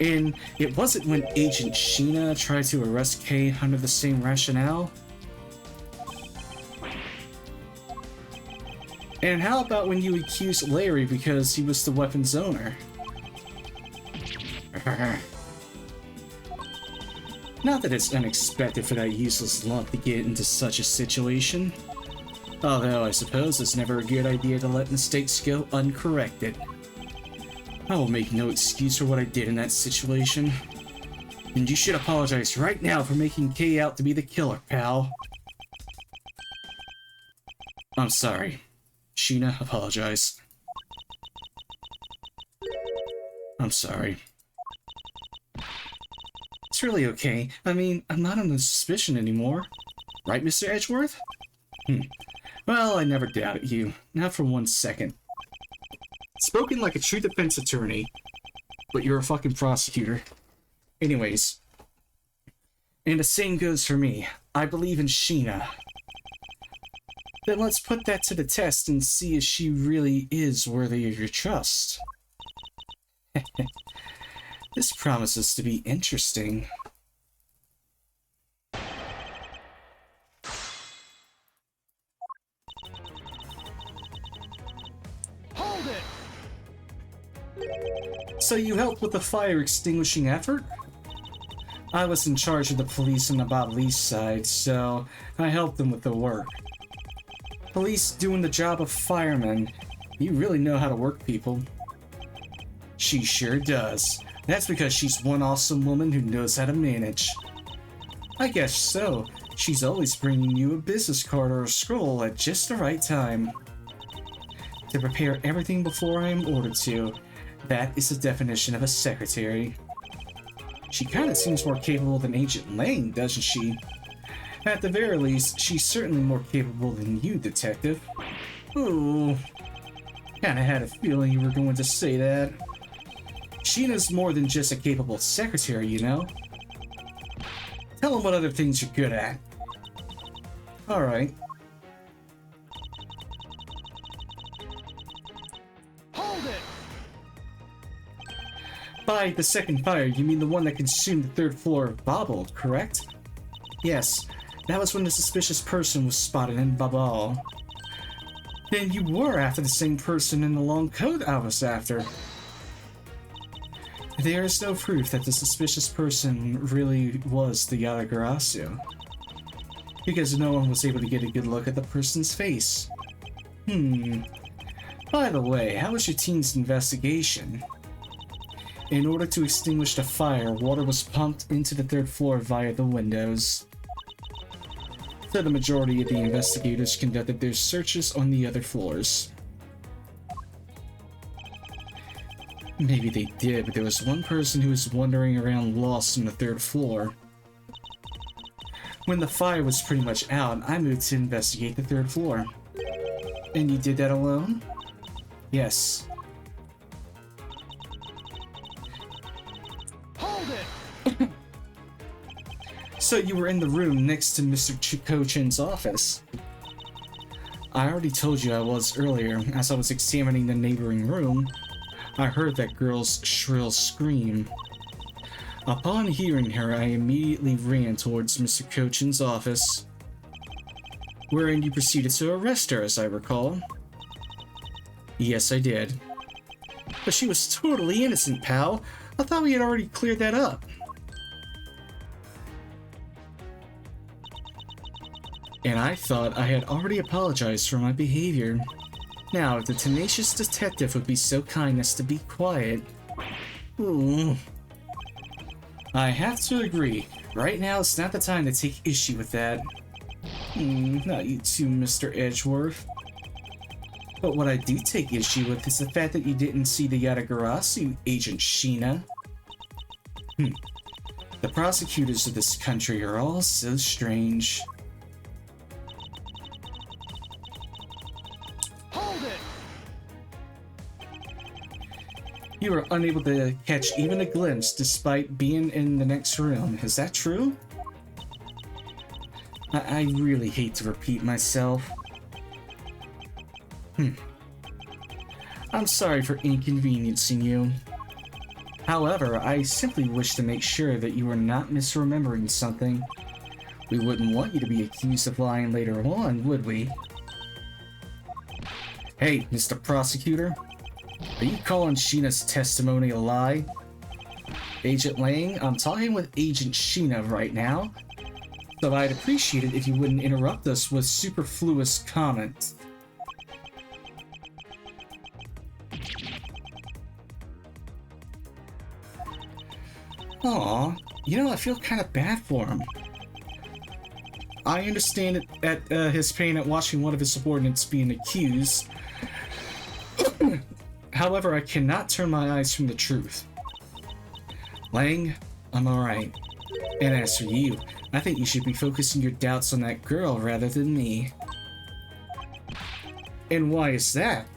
And it wasn't when Agent Sheena tried to arrest Kay under the same rationale? And how about when you accused Larry because he was the weapon's owner? Not that it's unexpected for that useless lump to get into such a situation. Although I suppose it's never a good idea to let mistakes go uncorrected. I will make no excuse for what I did in that situation. And you should apologize right now for making Kay out to be the killer, pal. I'm sorry. Sheena, apologize. I'm sorry. It's really okay. I mean, I'm not under suspicion anymore. Right, Mr. Edgeworth? Well, I never doubted you. Not for 1 second. Spoken like a true defense attorney, but you're a fucking prosecutor. Anyways. And the same goes for me. I believe in Sheena. Then let's put that to the test and see if she really is worthy of your trust. This promises to be interesting. Hold it! So you helped with the fire extinguishing effort? I was in charge of the police on the Babalise side, so I helped them with the work. Police doing the job of firemen. You really know how to work people. She sure does. That's because she's one awesome woman who knows how to manage. I guess so. She's always bringing you a business card or a scroll at just the right time. To prepare everything before I am ordered to. That is the definition of a secretary. She kinda seems more capable than Agent Lang, doesn't she? At the very least, she's certainly more capable than you, Detective. Ooh. Kinda had a feeling you were going to say that. Sheena's more than just a capable secretary, you know? Tell him what other things you're good at. Alright. Hold it! By the second fire, you mean the one that consumed the 3rd floor of Babel, correct? Yes, that was when the suspicious person was spotted in Babel. Then you were after the same person in the long coat I was after. There is no proof that the suspicious person really was the Yatagarasu, because no one was able to get a good look at the person's face. By the way, how was your team's investigation? In order to extinguish the fire, water was pumped into the 3rd floor via the windows. So the majority of the investigators conducted their searches on the other floors. Maybe they did, but there was one person who was wandering around lost on the 3rd floor. When the fire was pretty much out, I moved to investigate the 3rd floor. And you did that alone? Yes. Hold it! So you were in the room next to Mr. Chikochin's office. I already told you I was earlier, as I was examining the neighboring room. I heard that girl's shrill scream. Upon hearing her, I immediately ran towards Mr. Kochin's office, wherein you proceeded to arrest her, as I recall. Yes, I did. But she was totally innocent, pal. I thought we had already cleared that up. And I thought I had already apologized for my behavior. Now, if the tenacious detective would be so kind as to be quiet. Ooh. I have to agree. Right now, it's not the time to take issue with that. Not you too, Mr. Edgeworth. But what I do take issue with is the fact that you didn't see the Yatagarasu, Agent Sheena. The prosecutors of this country are all so strange. Hold it! You were unable to catch even a glimpse despite being in the next room. Is that true? I really hate to repeat myself. I'm sorry for inconveniencing you. However, I simply wish to make sure that you are not misremembering something. We wouldn't want you to be accused of lying later on, would we? Hey, Mr. Prosecutor. Are you calling Sheena's testimony a lie? Agent Lang, I'm talking with Agent Sheena right now, so I'd appreciate it if you wouldn't interrupt us with superfluous comments. Aw, you know, I feel kind of bad for him. I understand his pain at watching one of his subordinates being accused. However, I cannot turn my eyes from the truth. Lang, I'm alright. And as for you, I think you should be focusing your doubts on that girl rather than me. And why is that?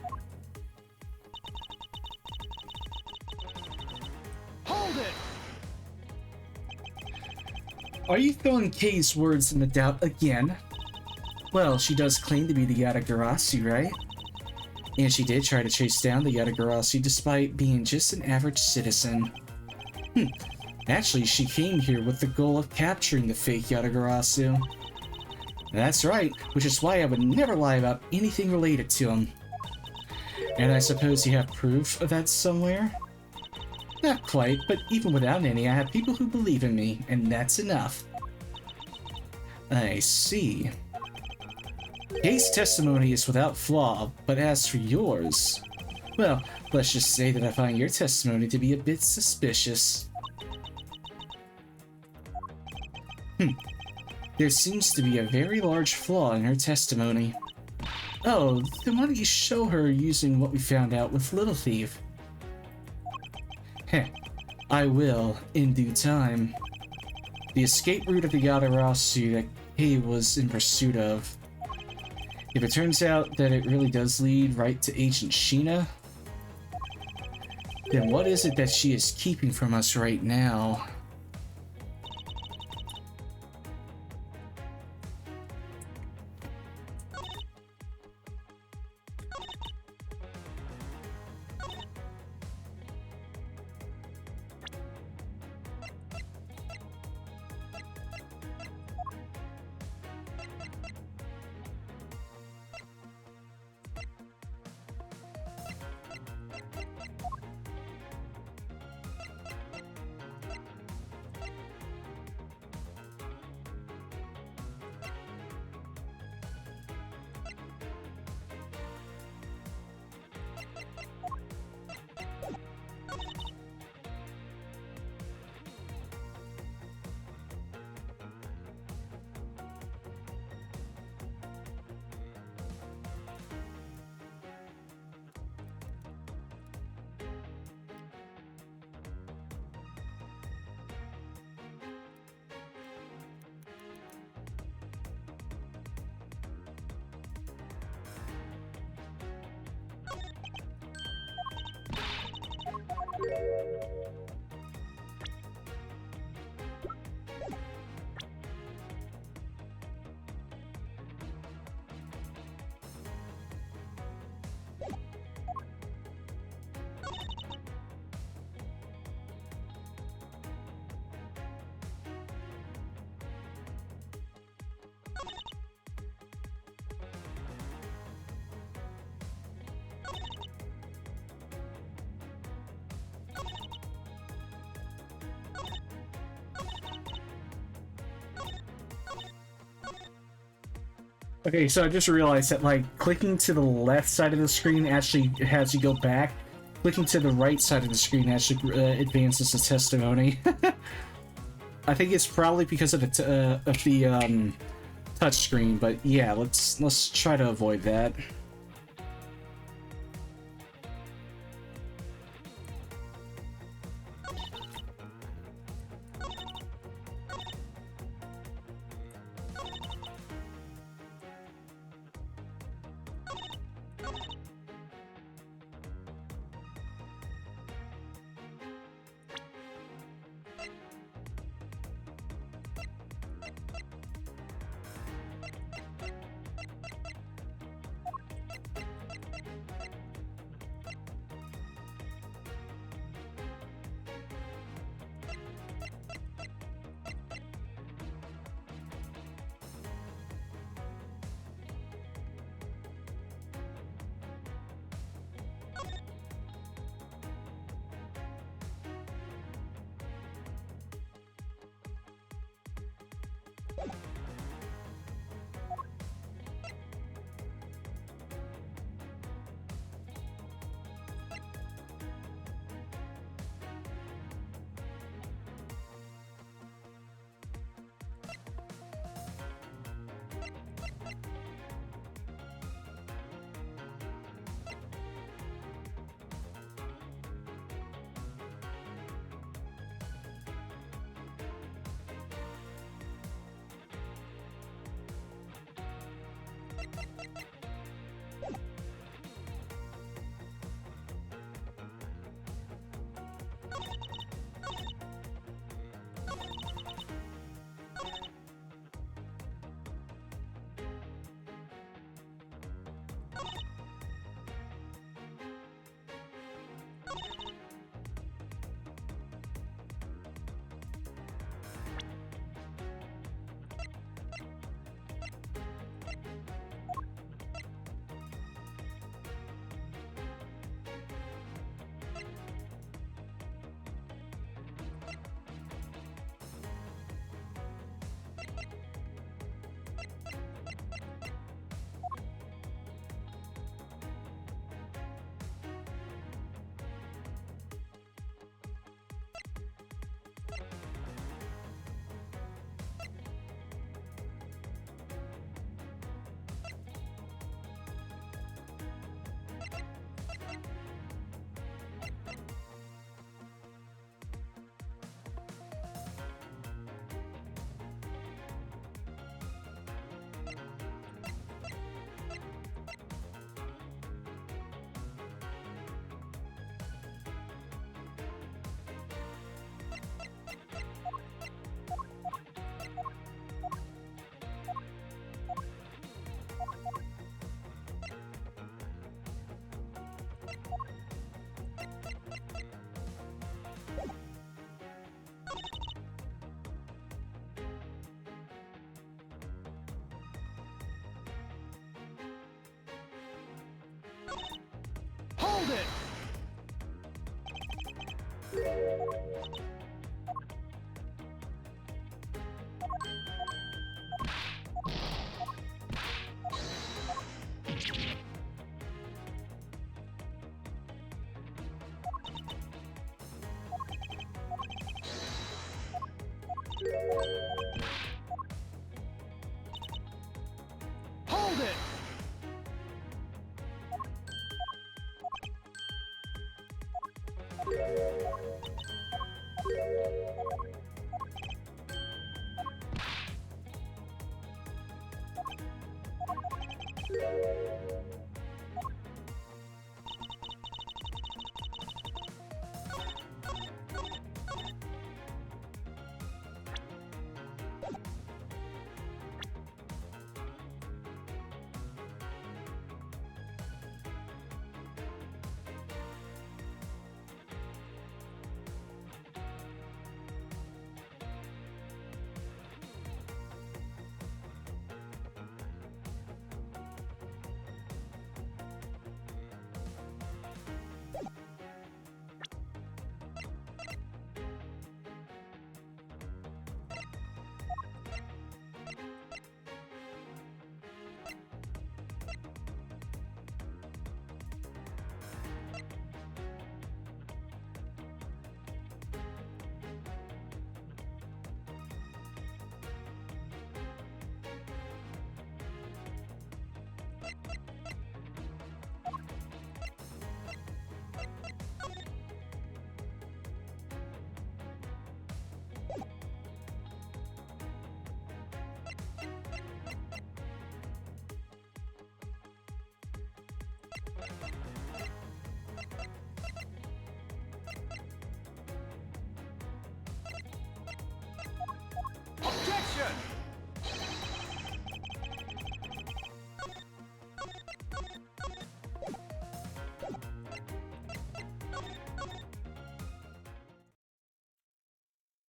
Hold it! Are you throwing Kay's words in the doubt again? Well, she does claim to be the Yatagarasu, right? And she did try to chase down the Yatagarasu despite being just an average citizen. Actually, she came here with the goal of capturing the fake Yatagarasu. That's right, which is why I would never lie about anything related to him. And I suppose you have proof of that somewhere? Not quite, but even without any, I have people who believe in me, and that's enough. I see. Kay's testimony is without flaw, but as for yours... Well, let's just say that I find your testimony to be a bit suspicious. There seems to be a very large flaw in her testimony. Oh, then why don't you show her using what we found out with Little Thief? Heh, I will, in due time. The escape route of the Yatagarasu that Kay was in pursuit of. If it turns out that it really does lead right to Agent Sheena, then what is it that she is keeping from us right now? Okay, so I just realized that, like, clicking to the left side of the screen actually has you go back. Clicking to the right side of the screen actually advances the testimony. I think it's probably because of the touch screen, but yeah, let's try to avoid that. Objection!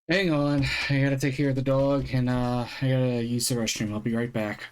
Hang on, I gotta take care of the dog, and I gotta use the restroom. I'll be right back.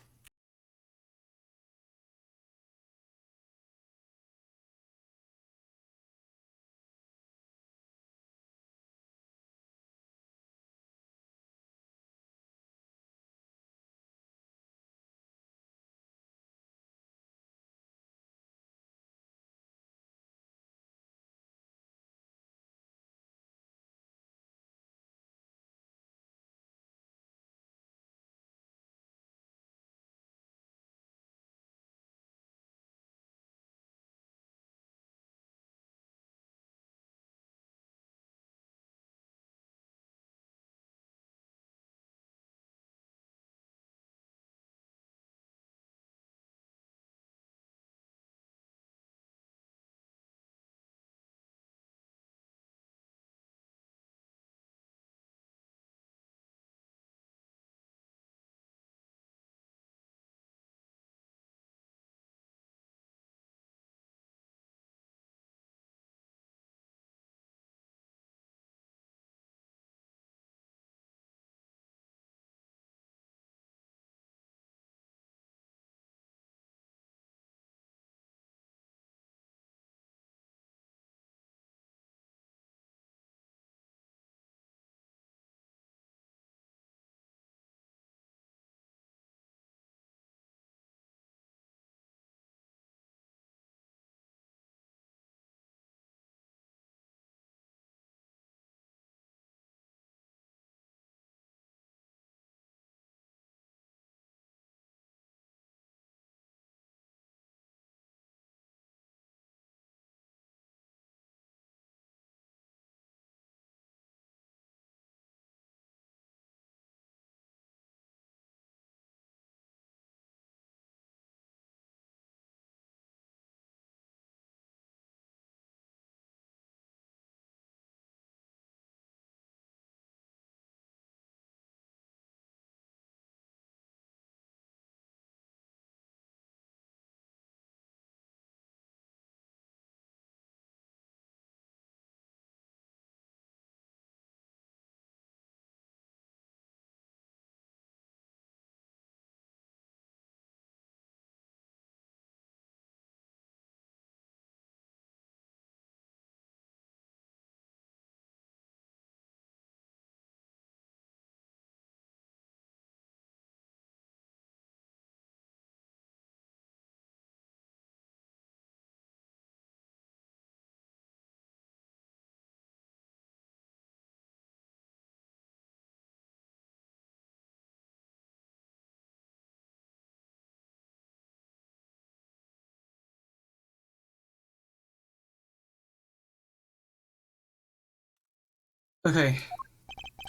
Okay,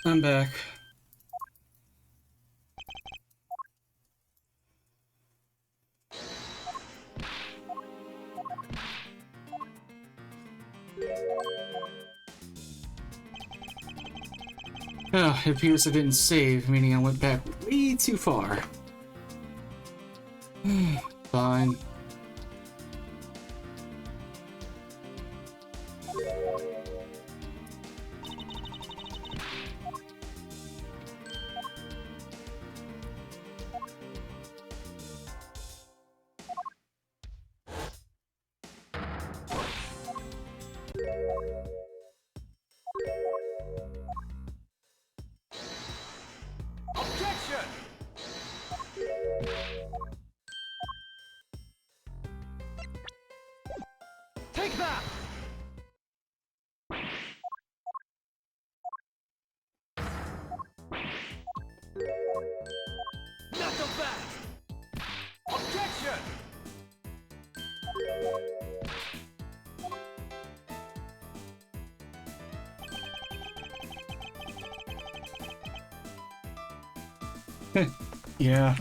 I'm back. Oh, it appears I didn't save, meaning I went back way too far. Fine. Objection! Take that! Not so fast! Objection! Yeah.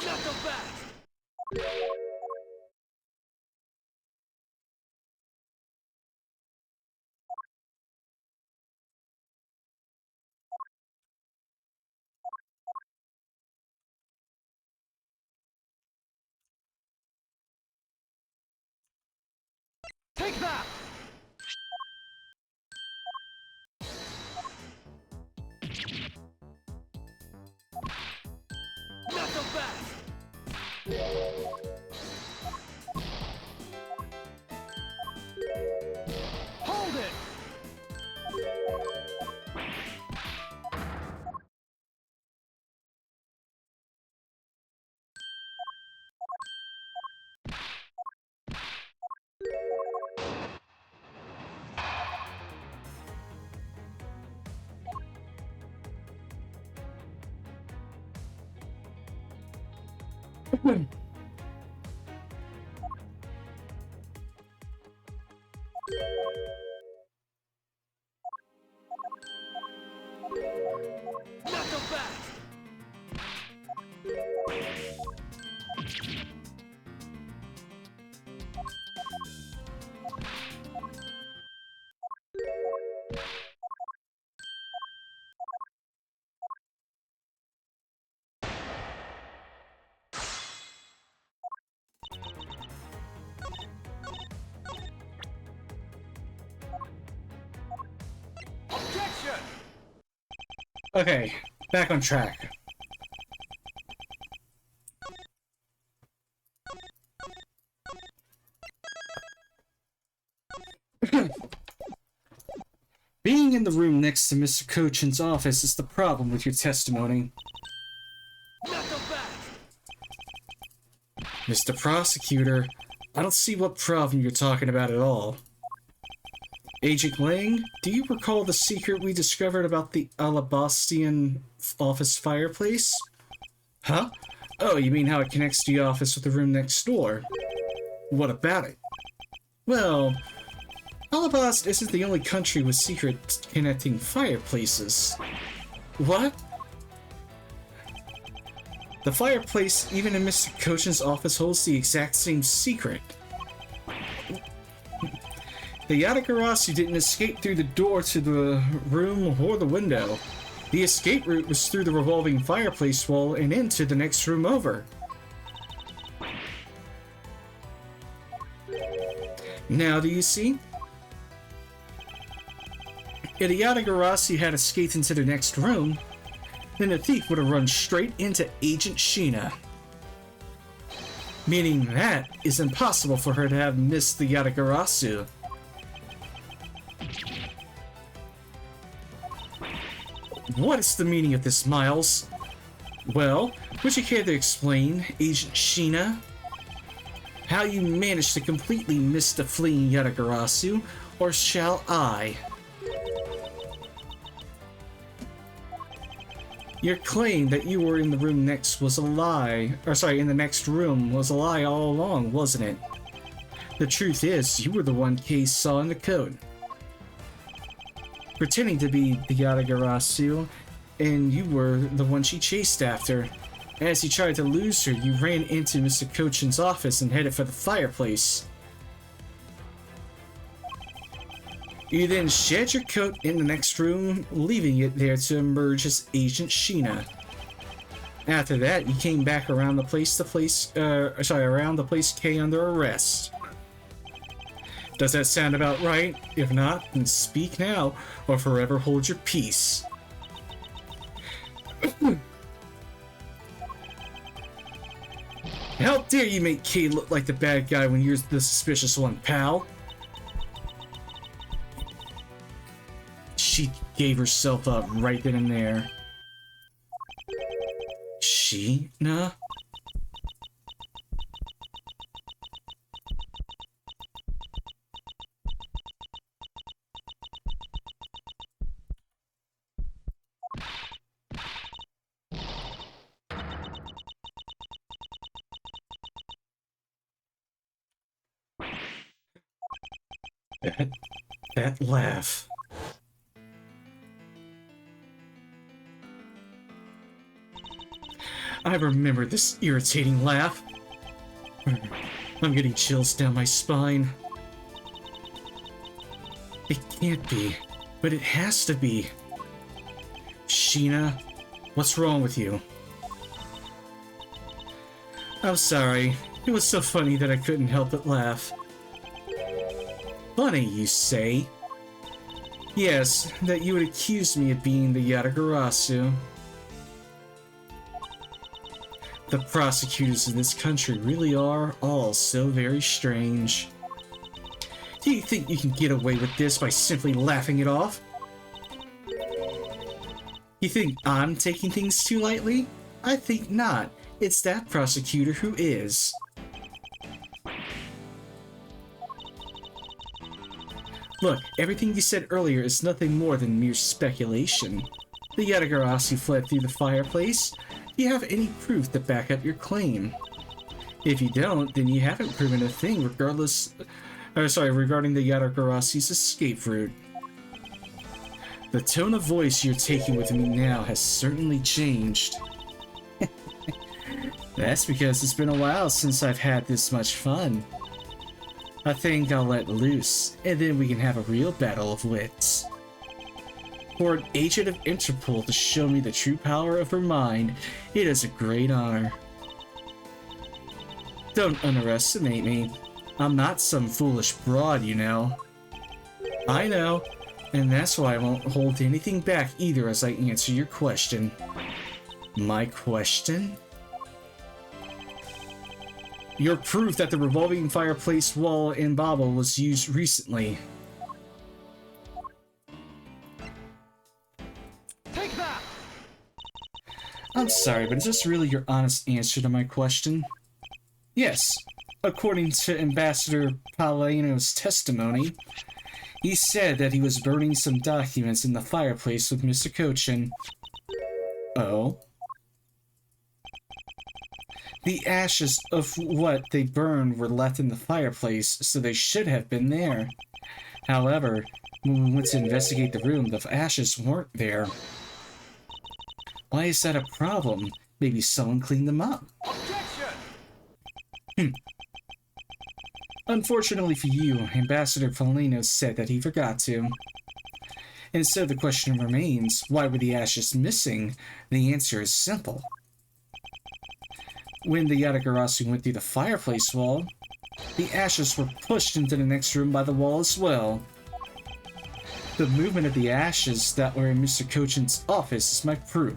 Not so fast! Take that! Not so fast! Hold it! Not so fast! Objection! Okay, back on track. Being in the room next to Mr. Cochin's office is the problem with your testimony. Not so fast! Mr. Prosecutor, I don't see what problem you're talking about at all. Agent Lang, do you recall the secret we discovered about the Alabastian office fireplace? Huh? Oh, you mean how it connects the office with the room next door? What about it? Well, Alabast isn't the only country with secret connecting fireplaces. What? The fireplace, even in Mr. Cochin's office, holds the exact same secret. The Yatagarasu didn't escape through the door to the room or the window. The escape route was through the revolving fireplace wall and into the next room over. Now do you see? If the Yatagarasu had escaped into the next room, then the thief would have run straight into Agent Sheena. Meaning that it's impossible for her to have missed the Yatagarasu. What is the meaning of this, Miles? Well, would you care to explain, Agent Sheena? How you managed to completely miss the fleeing Yatagarasu, or shall I? Your claim that you were in the room next was a lie, in the next room was a lie all along, wasn't it? The truth is, you were the one Case saw in the code. Pretending to be the Yatagarasu, and you were the one she chased after. As you tried to lose her, you ran into Mr. Kochin's office and headed for the fireplace. You then shed your coat in the next room, leaving it there to emerge as Agent Sheena. After that, you came back around the place K under arrest. Does that sound about right? If not, then speak now, or forever hold your peace. How dare you make Kay look like the bad guy when you're the suspicious one, pal? She gave herself up right then and there. Sheena? That laugh. I remember this irritating laugh. I'm getting chills down my spine. It can't be, but it has to be. Sheena, what's wrong with you? I'm sorry. It was so funny that I couldn't help but laugh. Funny, you say? Yes, that you would accuse me of being the Yatagarasu. The prosecutors in this country really are all so very strange. Do you think you can get away with this by simply laughing it off? You think I'm taking things too lightly? I think not. It's that prosecutor who is. Look, everything you said earlier is nothing more than mere speculation. The Yatagarasu fled through the fireplace. Do you have any proof to back up your claim? If you don't, then you haven't proven a thing regarding the Yatagarasu's escape route. The tone of voice you're taking with me now has certainly changed. That's because it's been a while since I've had this much fun. I think I'll let loose, and then we can have a real battle of wits. For an agent of Interpol to show me the true power of her mind, it is a great honor. Don't underestimate me. I'm not some foolish broad, you know. I know, and that's why I won't hold anything back either as I answer your question. My question? Your proof that the revolving fireplace wall in Babel was used recently. Take that! I'm sorry, but is this really your honest answer to my question? Yes. According to Ambassador Palladino's testimony, he said that he was burning some documents in the fireplace with Mr. Kochin. Oh? The ashes of what they burned were left in the fireplace, so they should have been there. However, when we went to investigate the room, the ashes weren't there. Why is that a problem? Maybe someone cleaned them up. Objection! Unfortunately for you, Ambassador Palladino said that he forgot to. And so the question remains, why were the ashes missing? The answer is simple. When the Yatagarasu went through the fireplace wall, the ashes were pushed into the next room by the wall as well. The movement of the ashes that were in Mr. Kochin's office is my proof.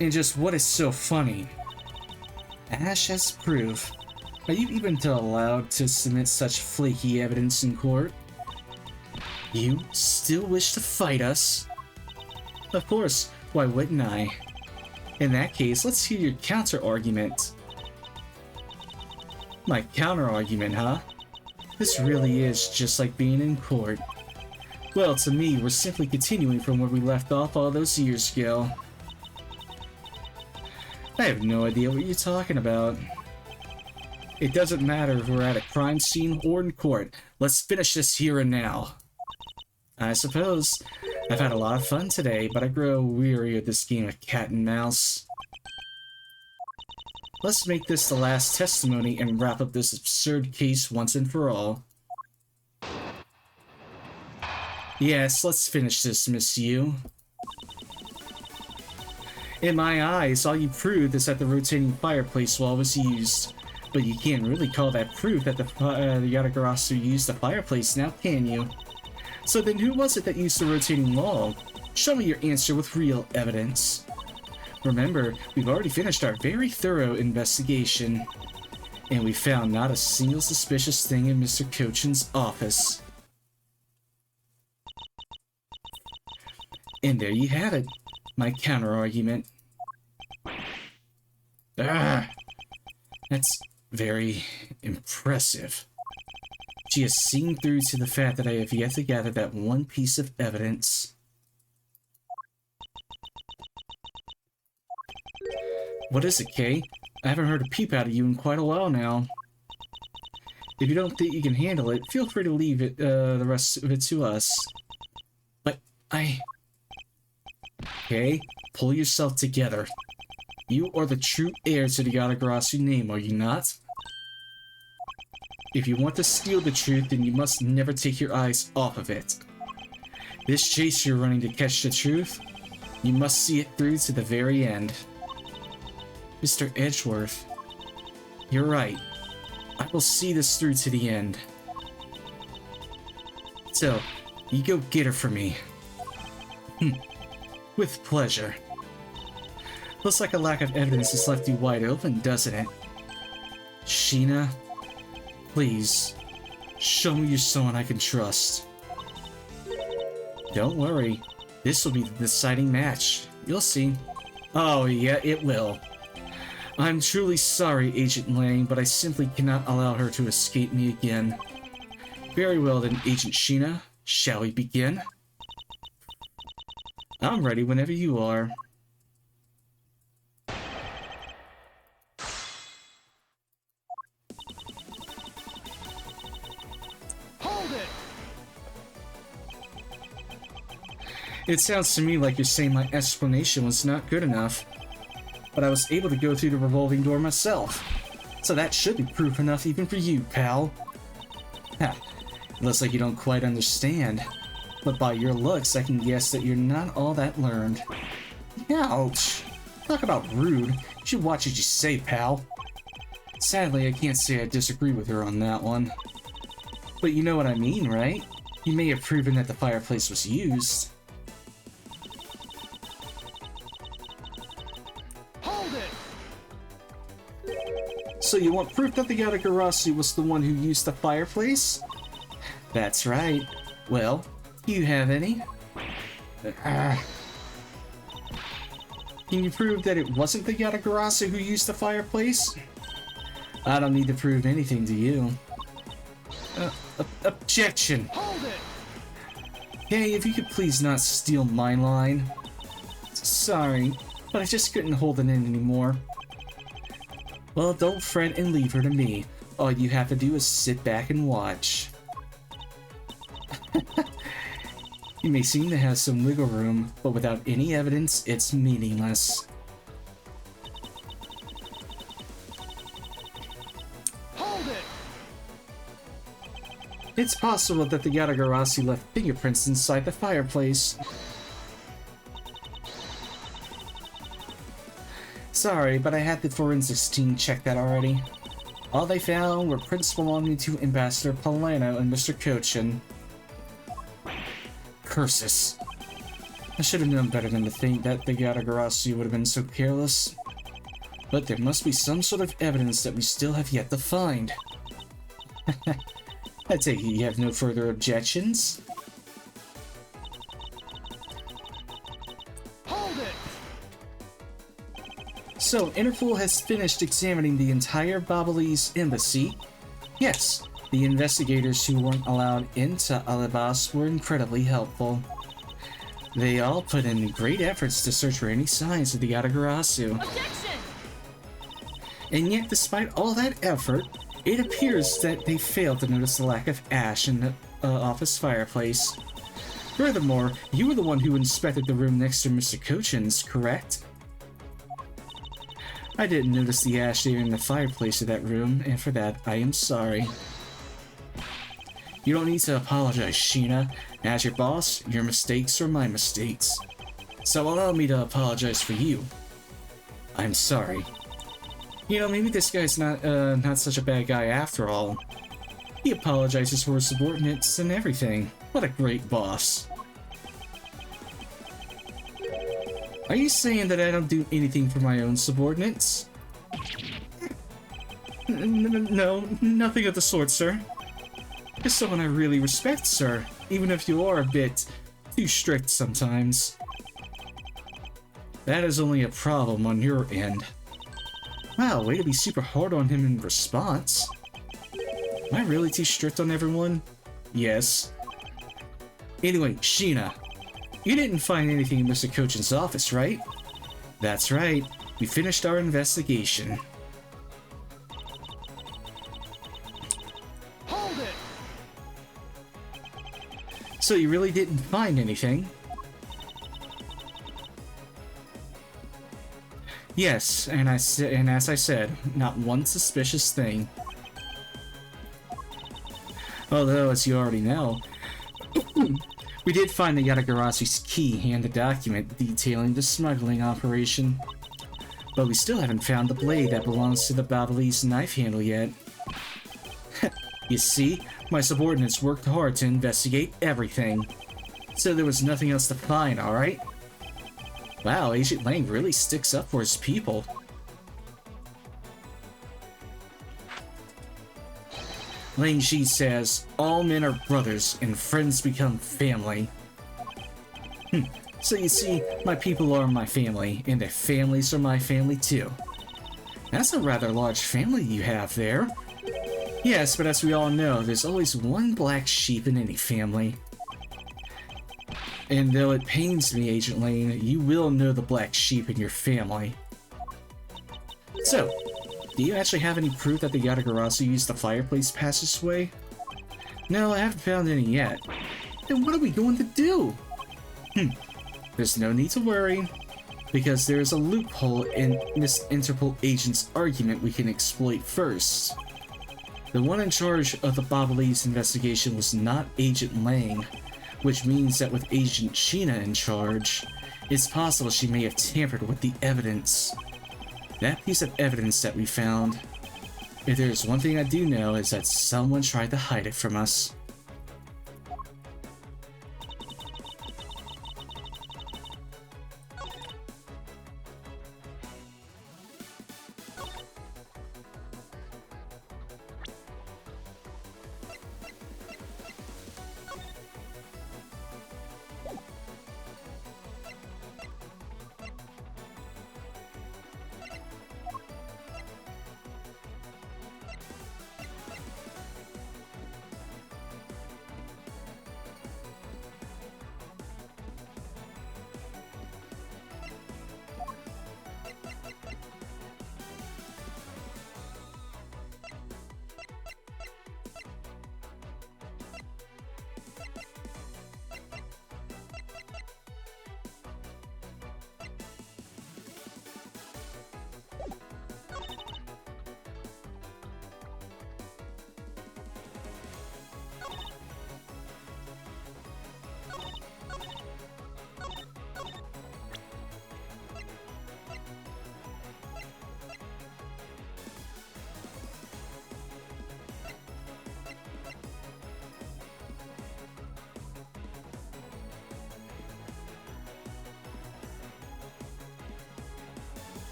And just what is so funny? Ash as proof. Are you even allowed to submit such flaky evidence in court? You still wish to fight us? Of course, why wouldn't I? In that case, let's hear your counter-argument. My counter-argument, huh? This really is just like being in court. Well, to me, we're simply continuing from where we left off all those years ago. I have no idea what you're talking about. It doesn't matter if we're at a crime scene or in court. Let's finish this here and now. I suppose. I've had a lot of fun today, but I grow weary of this game of cat and mouse. Let's make this the last testimony and wrap up this absurd case once and for all. Yes, let's finish this, Miss Yu. In my eyes, all you proved is that the rotating fireplace wall was used. But you can't really call that proof that the Yatagarasu used the fireplace now, can you? So then who was it that used the rotating wall? Show me your answer with real evidence. Remember, we've already finished our very thorough investigation. And we found not a single suspicious thing in Mr. Kochin's office. And there you have it. My counter-argument. That's very impressive. She has seen through to the fact that I have yet to gather that one piece of evidence. What is it, Kay? I haven't heard a peep out of you in quite a while now. If you don't think you can handle it, feel free to leave it, the rest of it to us. But Kay, pull yourself together. You are the true heir to the Yatagarasu name, are you not? If you want to steal the truth, then you must never take your eyes off of it. This chase you're running to catch the truth, you must see it through to the very end. Mr. Edgeworth, you're right. I will see this through to the end. So, you go get her for me. With pleasure. Looks like a lack of evidence has left you wide open, doesn't it? Sheena, please, show me you're someone I can trust. Don't worry, this will be the deciding match. You'll see. Oh yeah, it will. I'm truly sorry, Agent Lang, but I simply cannot allow her to escape me again. Very well then, Agent Sheena. Shall we begin? I'm ready whenever you are. Hold it! It sounds to me like you're saying my explanation was not good enough. But I was able to go through the revolving door myself. So that should be proof enough even for you, pal. Ha, it looks like you don't quite understand. But by your looks, I can guess that you're not all that learned. Ouch! Talk about rude. You should watch what you say, pal. Sadly, I can't say I disagree with her on that one. But you know what I mean, right? You may have proven that the fireplace was used. Hold it! So you want proof that the Yatagarasu was the one who used the fireplace? That's right. Well, do you have any? Can you prove that it wasn't the Yatagarasu who used the fireplace? I don't need to prove anything to you. Objection! Hold it! Hey, if you could please not steal my line. Sorry, but I just couldn't hold it in anymore. Well, don't fret and leave her to me. All you have to do is sit back and watch. You may seem to have some wiggle room, but without any evidence, it's meaningless. Hold it! It's possible that the Yatagarasu left fingerprints inside the fireplace. Sorry, but I had the forensics team check that already. All they found were prints belonging to Ambassador Polano and Mr. Kochin. Curses. I should have known better than to think that the Yatagarasu would have been so careless. But there must be some sort of evidence that we still have yet to find. I take it you have no further objections? Hold it! So, Interpol has finished examining the entire Babalese embassy? Yes, the investigators who weren't allowed into Alibas were incredibly helpful. They all put in great efforts to search for any signs of the Yatagarasu. Objection! And yet, despite all that effort, it appears that they failed to notice the lack of ash in the office fireplace. Furthermore, you were the one who inspected the room next to Mr. Cochin's, correct? I didn't notice the ash there in the fireplace of that room, and for that, I am sorry. You don't need to apologize, Sheena. As your boss, your mistakes are my mistakes. So allow me to apologize for you. I'm sorry. You know, maybe this guy's not such a bad guy after all. He apologizes for his subordinates and everything. What a great boss. Are you saying that I don't do anything for my own subordinates? No, nothing of the sort, sir. You're someone I really respect, sir, even if you are a bit too strict sometimes. That is only a problem on your end. Wow, way to be super hard on him in response. Am I really too strict on everyone? Yes. Anyway, Sheena, you didn't find anything in Mr. Cochin's office, right? That's right. We finished our investigation. Hold it! So you really didn't find anything? Yes, and as I said, not one suspicious thing. Although, as you already know, we did find the Yatagarasu's key and the document detailing the smuggling operation. But we still haven't found the blade that belongs to the Babalese knife handle yet. You see, my subordinates worked hard to investigate everything. So there was nothing else to find, alright? Wow, Agent Lang really sticks up for his people. Lang Shi says, all men are brothers and friends become family. So you see, my people are my family, and their families are my family too. That's a rather large family you have there. Yes, but as we all know, there's always one black sheep in any family. And though it pains me, Agent Lane, you will know the black sheep in your family. So, do you actually have any proof that the Yatagarasu used the fireplace passageway? No, I haven't found any yet. Then what are we going to do? There's no need to worry, because there's a loophole in Miss Interpol agent's argument we can exploit first. The one in charge of the Babalese investigation was not Agent Lang, which means that with Agent Sheena in charge, it's possible she may have tampered with the evidence. That piece of evidence that we found, if there's one thing I do know, is that someone tried to hide it from us.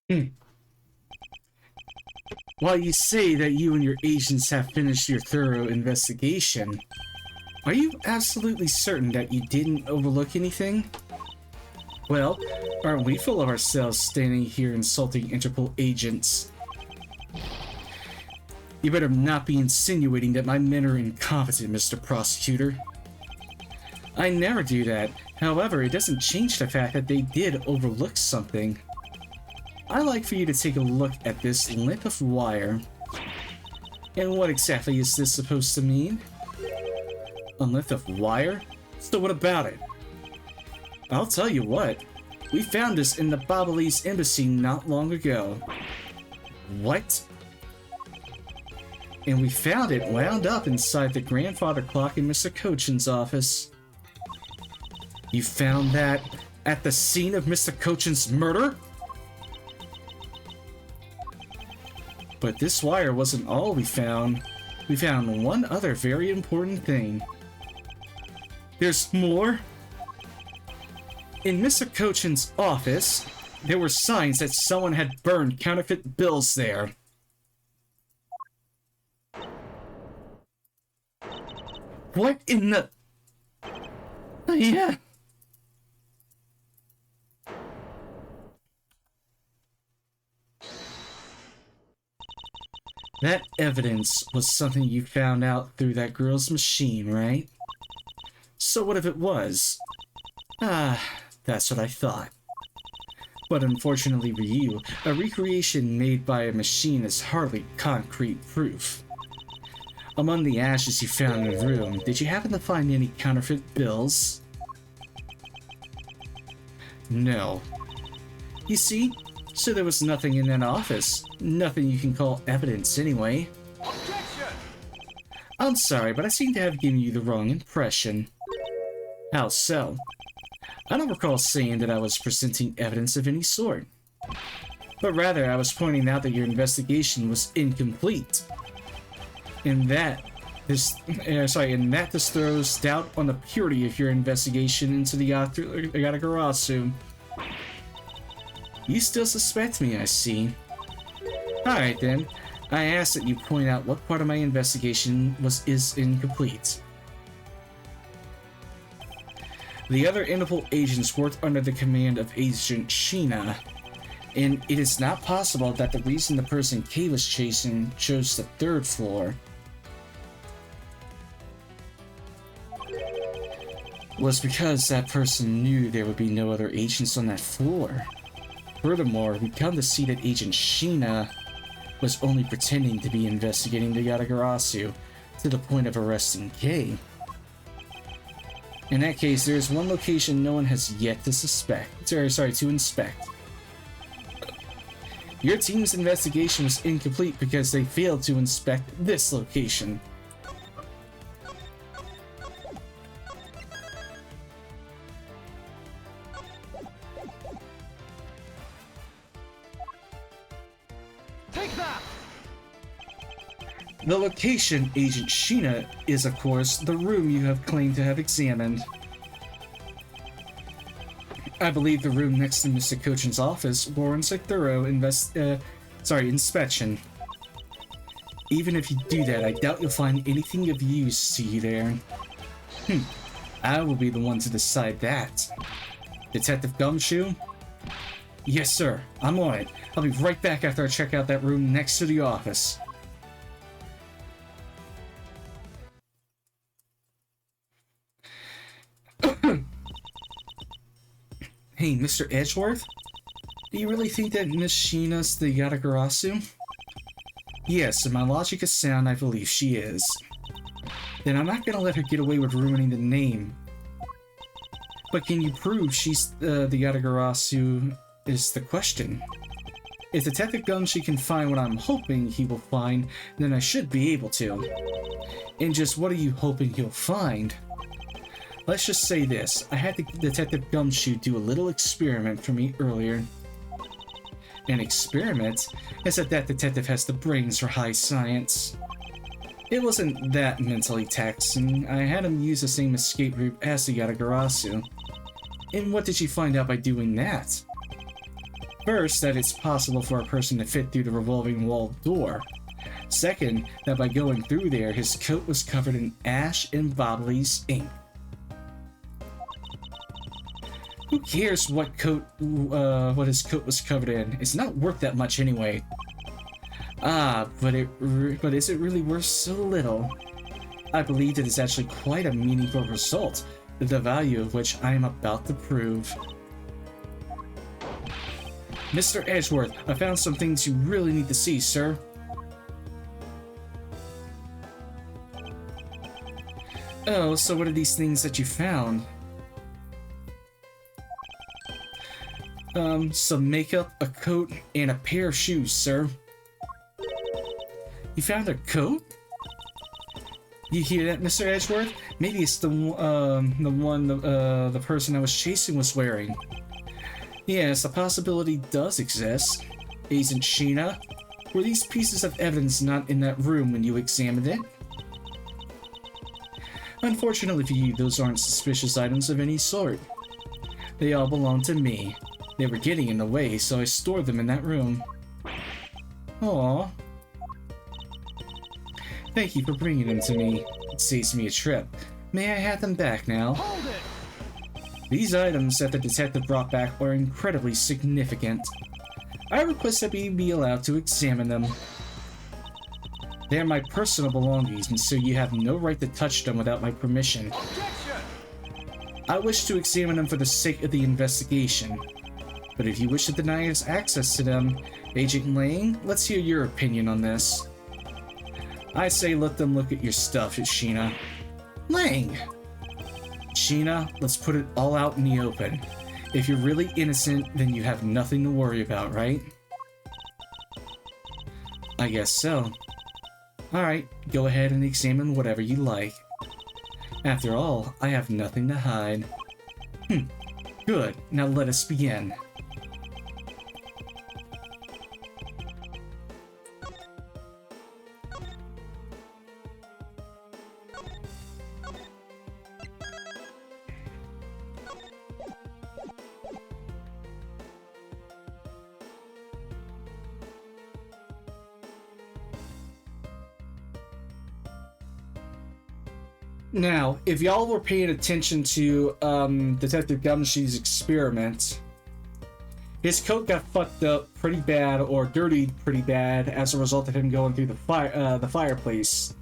Hmm. While you say that you and your agents have finished your thorough investigation, are you absolutely certain that you didn't overlook anything? Well, aren't we full of ourselves standing here insulting Interpol agents? You better not be insinuating that my men are incompetent, Mr. Prosecutor. I never do that. However, it doesn't change the fact that they did overlook something. I'd like for you to take a look at this length of wire. And what exactly is this supposed to mean? A length of wire? So what about it? I'll tell you what. We found this in the Babalese embassy not long ago. What? And we found it wound up inside the grandfather clock in Mr. Cochin's office. You found that at the scene of Mr. Cochin's murder? But this wire wasn't all we found. We found one other very important thing. There's more? In Mr. Cochin's office, there were signs that someone had burned counterfeit bills there. What in the... Yeah. That evidence was something you found out through that girl's machine, right? So what if it was? Ah, that's what I thought. But unfortunately for you, a recreation made by a machine is hardly concrete proof. Among the ashes you found in the room, did you happen to find any counterfeit bills? No. You see? So there was nothing in that office. Nothing you can call evidence anyway. Objection! I'm sorry, but I seem to have given you the wrong impression. How so? I don't recall saying that I was presenting evidence of any sort. But rather, I was pointing out that your investigation was incomplete. And that this throws doubt on the purity of your investigation into the Yatagarasu. You still suspect me, I see. Alright then, I ask that you point out what part of my investigation is incomplete. The other Interpol agents worked under the command of Agent Sheena, and it is not possible that the reason the person Kay was chasing chose the third floor was because that person knew there would be no other agents on that floor. Furthermore, we come to see that Agent Sheena was only pretending to be investigating the Yatagarasu to the point of arresting Kay. In that case, there is one location no one has yet to to inspect. Your team's investigation was incomplete because they failed to inspect this location. Take that! The location, Agent Sheena, is of course the room you have claimed to have examined. I believe the room next to Mr. Cochin's office warrants a thorough inspection. Even if you do that, I doubt you'll find anything of use to you there. I will be the one to decide that. Detective Gumshoe? Yes, sir. I'm on it. I'll be right back after I check out that room next to the office. Hey, Mr. Edgeworth? Do you really think that Miss Sheena's the Yatagarasu? Yes, if my logic is sound, I believe she is. Then I'm not gonna let her get away with ruining the name. But can you prove she's the Yatagarasu is the question. If Detective Gumshoe can find what I'm hoping he will find, then I should be able to. And just what are you hoping he'll find? Let's just say this. I had Detective Gumshoe do a little experiment for me earlier. An experiment? As if that detective has the brains for high science. It wasn't that mentally taxing. I had him use the same escape route as the Yatagarasu. And what did you find out by doing that? First, that it's possible for a person to fit through the revolving wall door. Second, that by going through there, his coat was covered in ash and Bobley's ink. Who cares what his coat was covered in? It's not worth that much anyway. Ah, but is it really worth so little? I believe it is actually quite a meaningful result, the value of which I am about to prove. Mr. Edgeworth, I found some things you really need to see, sir. Oh, so what are these things that you found? Some makeup, a coat, and a pair of shoes, sir. You found a coat? You hear that, Mr. Edgeworth? Maybe it's the one the person I was chasing was wearing. Yes, the possibility does exist. Agent Sheena, were these pieces of evidence not in that room when you examined it? Unfortunately for you, those aren't suspicious items of any sort. They all belong to me. They were getting in the way, so I stored them in that room. Aww. Thank you for bringing them to me. It saves me a trip. May I have them back now? Hold it! These items that the detective brought back are incredibly significant. I request that we be allowed to examine them. They are my personal belongings, and so you have no right to touch them without my permission. Objection! I wish to examine them for the sake of the investigation. But if you wish to deny us access to them, Agent Lang, let's hear your opinion on this. I say let them look at your stuff, Sheena. Lang! Sheena, let's put it all out in the open. If you're really innocent, then you have nothing to worry about, right? I guess so. Alright, go ahead and examine whatever you like. After all, I have nothing to hide. Good, now let us begin. Now, if y'all were paying attention to Detective Gumshoe's experiment, his coat got fucked up pretty bad, or dirtied pretty bad, as a result of him going through the fireplace.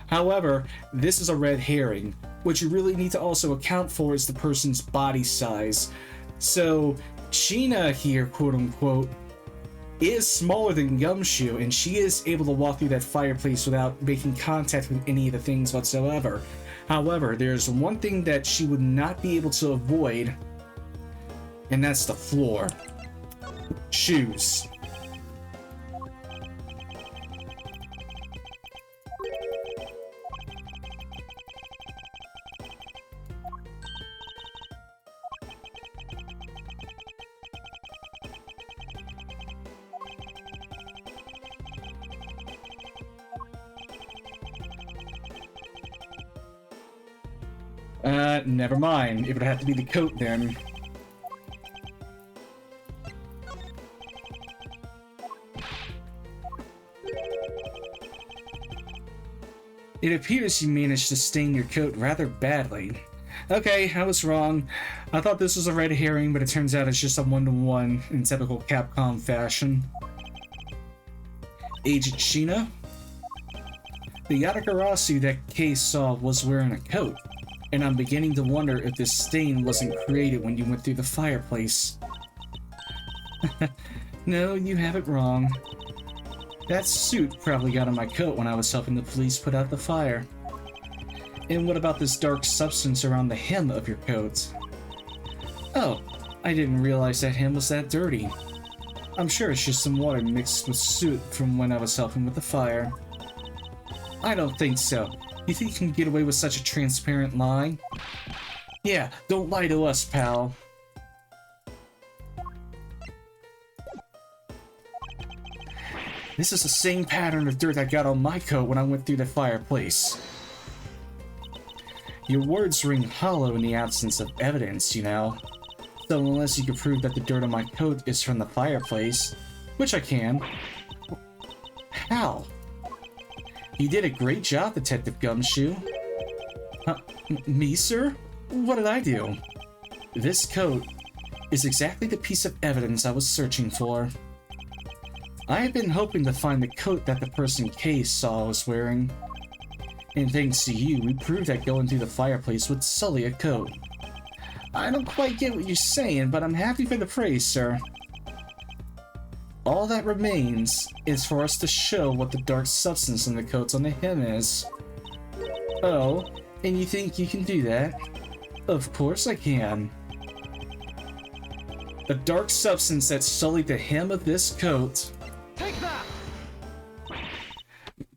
However, this is a red herring. What you really need to also account for is the person's body size. So, Sheena here, quote unquote, is smaller than Gumshoe, and she is able to walk through that fireplace without making contact with any of the things whatsoever. However, there's one thing that she would not be able to avoid, and that's the floor. Shoes. Never mind. It would have to be the coat then. It appears you managed to stain your coat rather badly. Okay, I was wrong. I thought this was a red herring, but it turns out it's just a one-to-one in typical Capcom fashion. Agent Sheena? The Yatagarasu that Case saw was wearing a coat, and I'm beginning to wonder if this stain wasn't created when you went through the fireplace. No, you have it wrong. That suit probably got on my coat when I was helping the police put out the fire. And what about this dark substance around the hem of your coat? Oh, I didn't realize that hem was that dirty. I'm sure it's just some water mixed with soot from when I was helping with the fire. I don't think so. You think you can get away with such a transparent lie? Yeah, don't lie to us, pal. This is the same pattern of dirt I got on my coat when I went through the fireplace. Your words ring hollow in the absence of evidence, you know. So unless you can prove that the dirt on my coat is from the fireplace, which I can. How? You did a great job, Detective Gumshoe. Me, sir? What did I do? This coat is exactly the piece of evidence I was searching for. I have been hoping to find the coat that the person Kay saw was wearing. And thanks to you, we proved that going through the fireplace would sully a coat. I don't quite get what you're saying, but I'm happy for the praise, sir. All that remains is for us to show what the dark substance in the coats on the hem is. Oh, and you think you can do that? Of course I can. The dark substance that sullied the hem of this coat. Take that!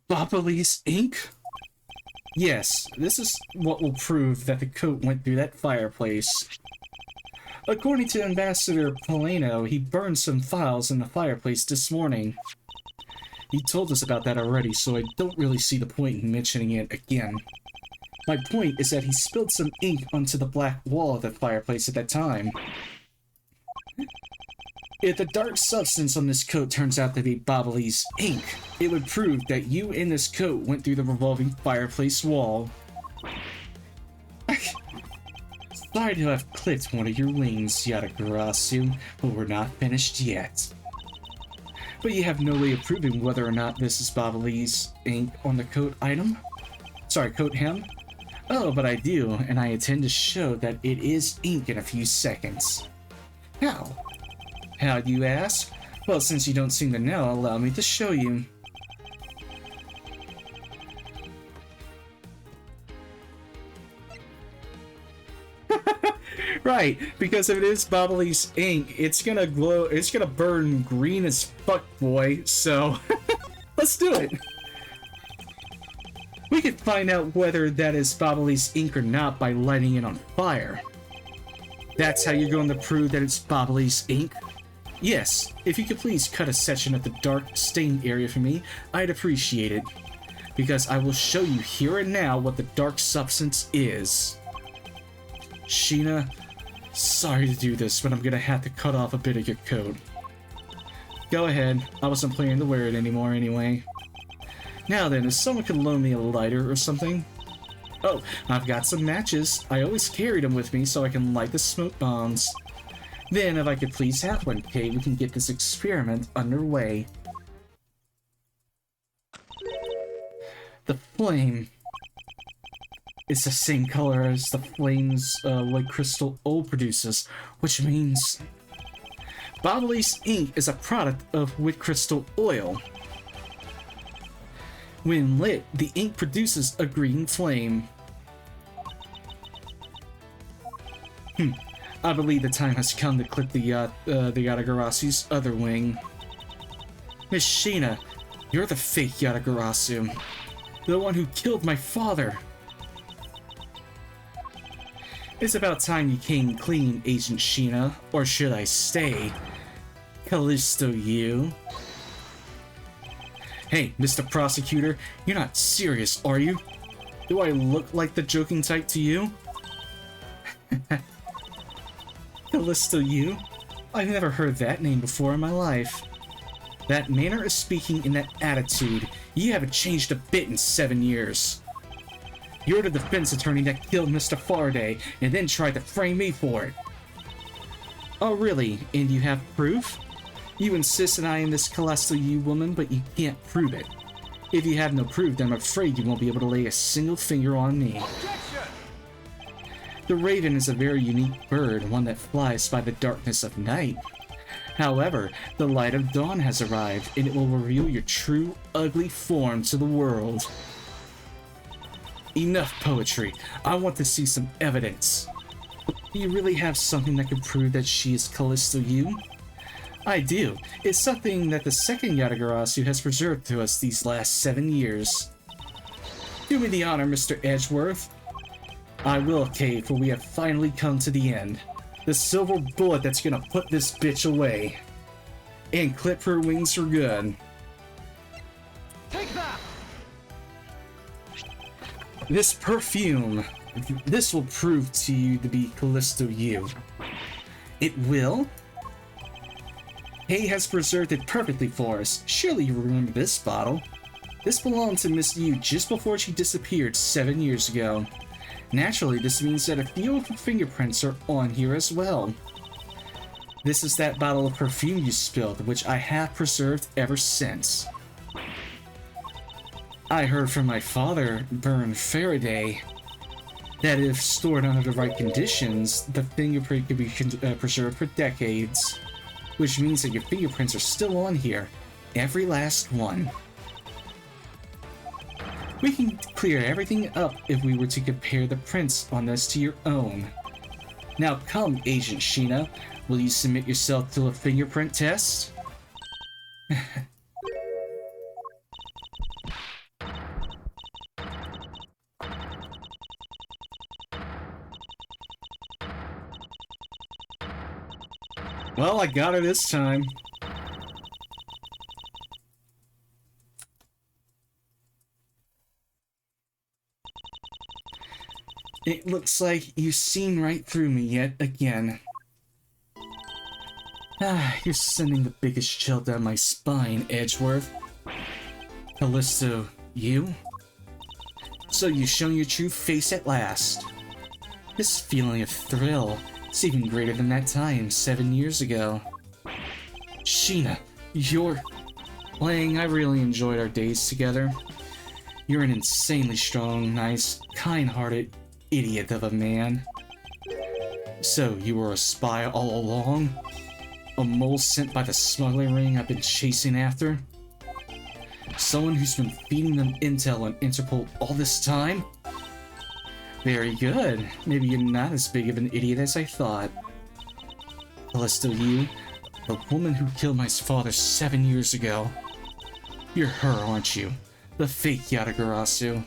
Boboli's ink? Yes, this is what will prove that the coat went through that fireplace. According to Ambassador Polano, he burned some files in the fireplace this morning. He told us about that already, so I don't really see the point in mentioning it again. My point is that he spilled some ink onto the black wall of the fireplace at that time. If the dark substance on this coat turns out to be Boboli's ink, it would prove that you and this coat went through the revolving fireplace wall. Sorry to have clipped one of your wings, Yatagarasu, but we're not finished yet. But you have no way of proving whether or not this is Boboli's ink on the coat item? Sorry, coat hem? Oh, but I do, and I intend to show that it is ink in a few seconds. How? How, you ask? Well, since you don't seem to know, allow me to show you. Right, because if it is Boboli's ink, it's gonna glow, it's gonna burn green as fuck, boy, so let's do it. We can find out whether that is Boboli's ink or not by lighting it on fire. That's how you're going to prove that it's Boboli's ink? Yes, if you could please cut a section of the dark stained area for me, I'd appreciate it. Because I will show you here and now what the dark substance is. Sheena, sorry to do this, but I'm gonna have to cut off a bit of your coat. Go ahead, I wasn't planning to wear it anymore anyway. Now then, if someone could loan me a lighter or something? Oh, I've got some matches. I always carry them with me so I can light the smoke bombs. Then, if I could please have one, Kate, we can get this experiment underway. The flame is the same color as the flames white crystal O produces, which means Boboli's ink is a product of white crystal oil. When lit, the ink produces a green flame. I believe the time has come to clip the Yatagarasu's other wing. Miss Sheena, you're the fake Yatagarasu. The one who killed my father. It's about time you came clean, Agent Sheena, or should I say, Callisto you. Hey, Mr. Prosecutor, you're not serious, are you? Do I look like the joking type to you? Callisto you? I've never heard that name before in my life. That manner of speaking and that attitude, you haven't changed a bit in 7 years. You're the defense attorney that killed Mr. Faraday and then tried to frame me for it. Oh really? And you have proof? You insist that I am this Callisto you woman, but you can't prove it. If you have no proof, then I'm afraid you won't be able to lay a single finger on me. Objection! The raven is a very unique bird, one that flies by the darkness of night. However, the light of dawn has arrived, and it will reveal your true, ugly form to the world. Enough poetry. I want to see some evidence. Do you really have something that can prove that she is Callisto you? I do. It's something that the second Yatagarasu has preserved to us these last 7 years. Do me the honor, Mr. Edgeworth. I will, Kay, for we have finally come to the end. The silver bullet that's gonna put this bitch away. And clip her wings for good. Take that! This perfume This will prove to you to be Callisto you. It will? Hay has preserved it perfectly for us. Surely you remember this bottle. This belonged to Miss Yu just before she disappeared 7 years ago. Naturally, this means that a few of her fingerprints are on here as well. This is that bottle of perfume you spilled, which I have preserved ever since. I heard from my father, Bern Faraday, that if stored under the right conditions, the fingerprint could be preserved for decades. Which means that your fingerprints are still on here. Every last one. We can clear everything up if we were to compare the prints on this to your own. Now come, Agent Sheena. Will you submit yourself to a fingerprint test? Well, I got her this time. It looks like you've seen right through me yet again. You're sending the biggest chill down my spine, Edgeworth. Callisto, you? So you've shown your true face at last. This feeling of thrill, it's even greater than that time 7 years ago. Sheena, you're... Lang, I really enjoyed our days together. You're an insanely strong, nice, kind-hearted idiot of a man. So, you were a spy all along? A mole sent by the smuggling ring I've been chasing after? Someone who's been feeding them intel on Interpol all this time? Very good. Maybe you're not as big of an idiot as I thought. Callisto, you, the woman who killed my father 7 years ago. You're her, aren't you? The fake Yatagarasu.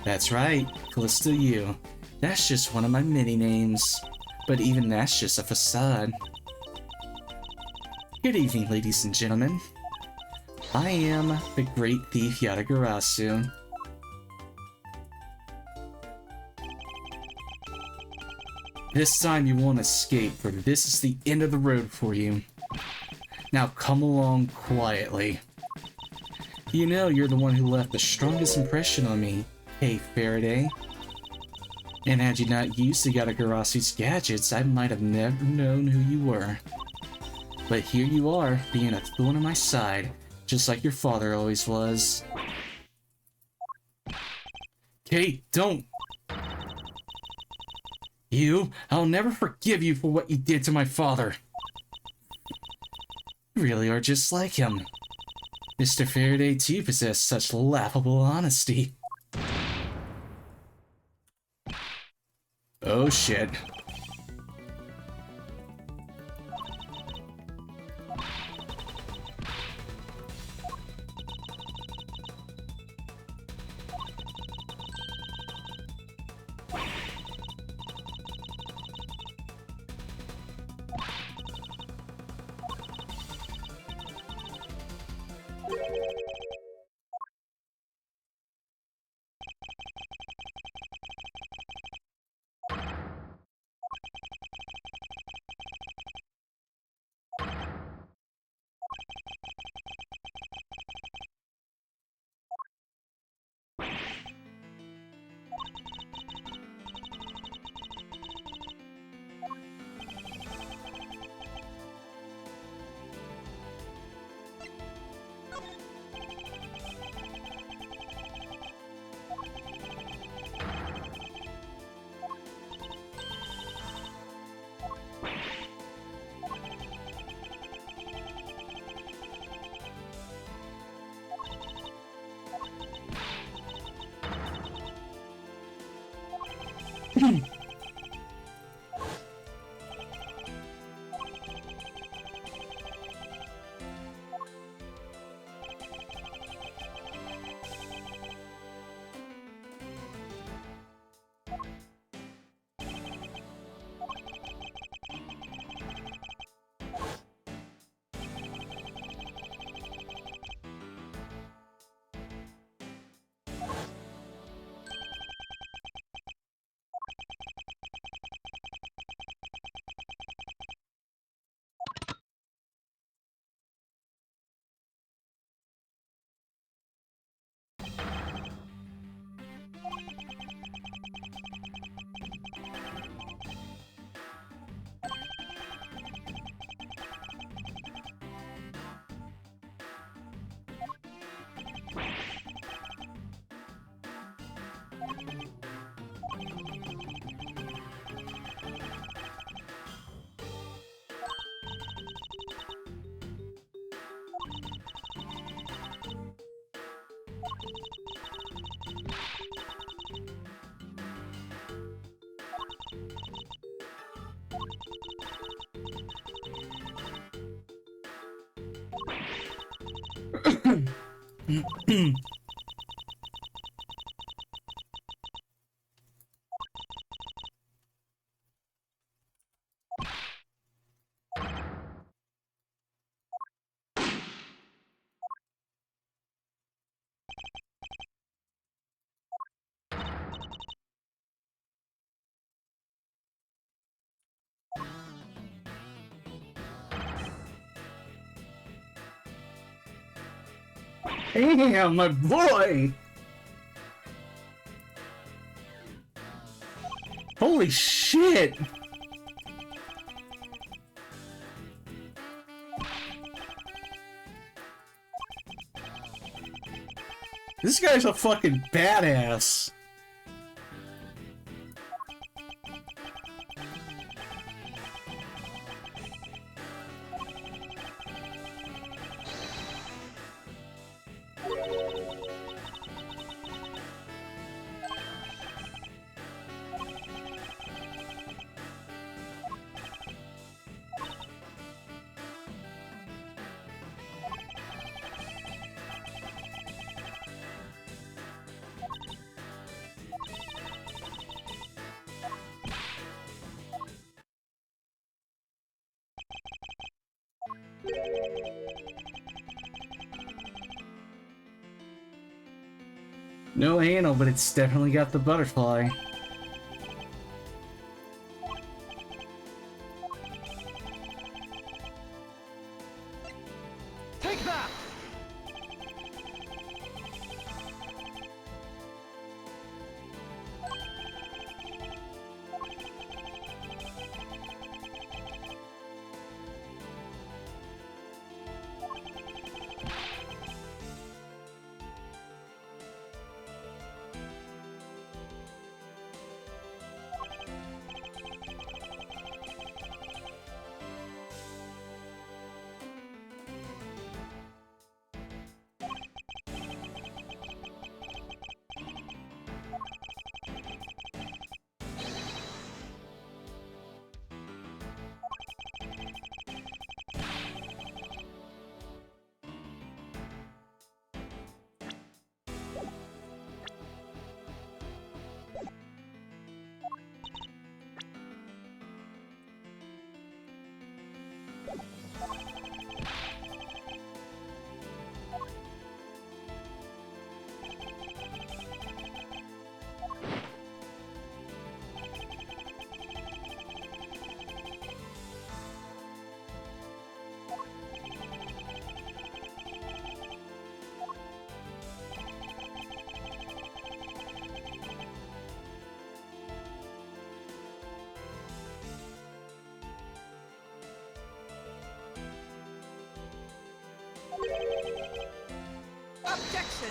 That's right, Callisto you. That's just one of my many names. But even that's just a facade. Good evening, ladies and gentlemen. I am the great thief Yatagarasu. This time you won't escape, for this is the end of the road for you. Now come along quietly. You know you're the one who left the strongest impression on me, hey Faraday. And had you not used the Yatagarasu's gadgets, I might have never known who you were. But here you are, being a thorn in my side, just like your father always was. Kate, don't! You, I'll never forgive you for what you did to my father. You really are just like him. Mr. Faraday too possessed such laughable honesty. Oh shit. Damn, my boy! Holy shit! This guy's a fucking badass. No handle, but it's definitely got the butterfly. Take that! Objection!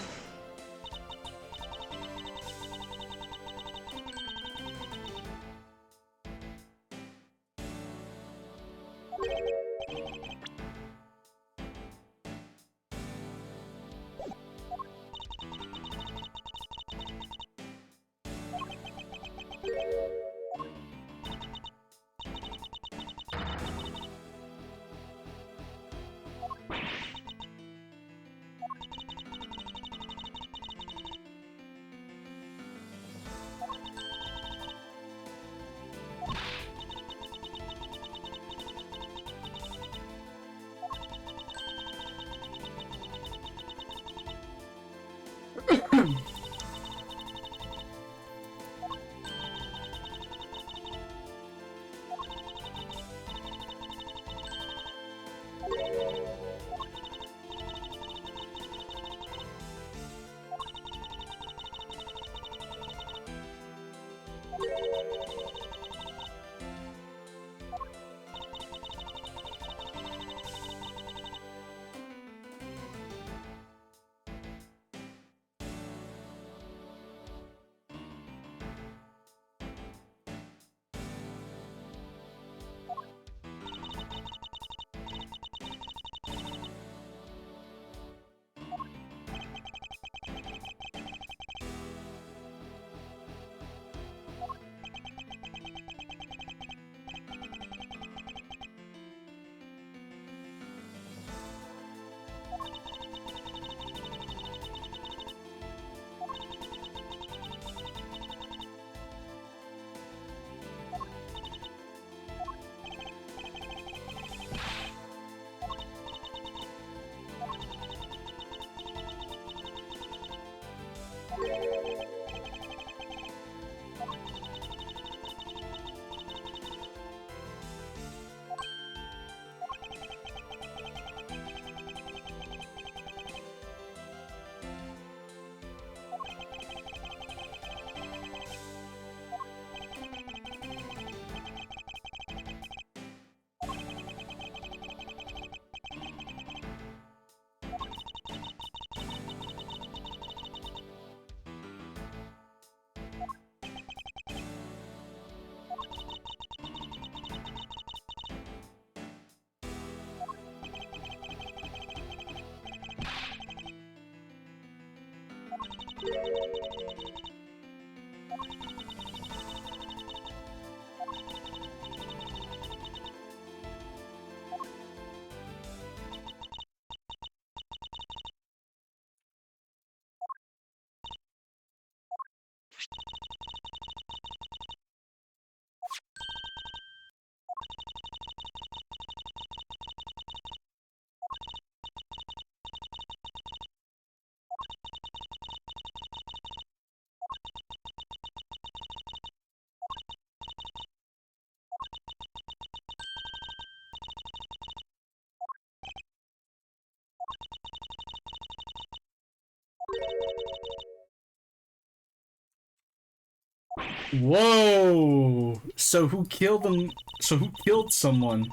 Whoa! So who killed them? So who killed someone?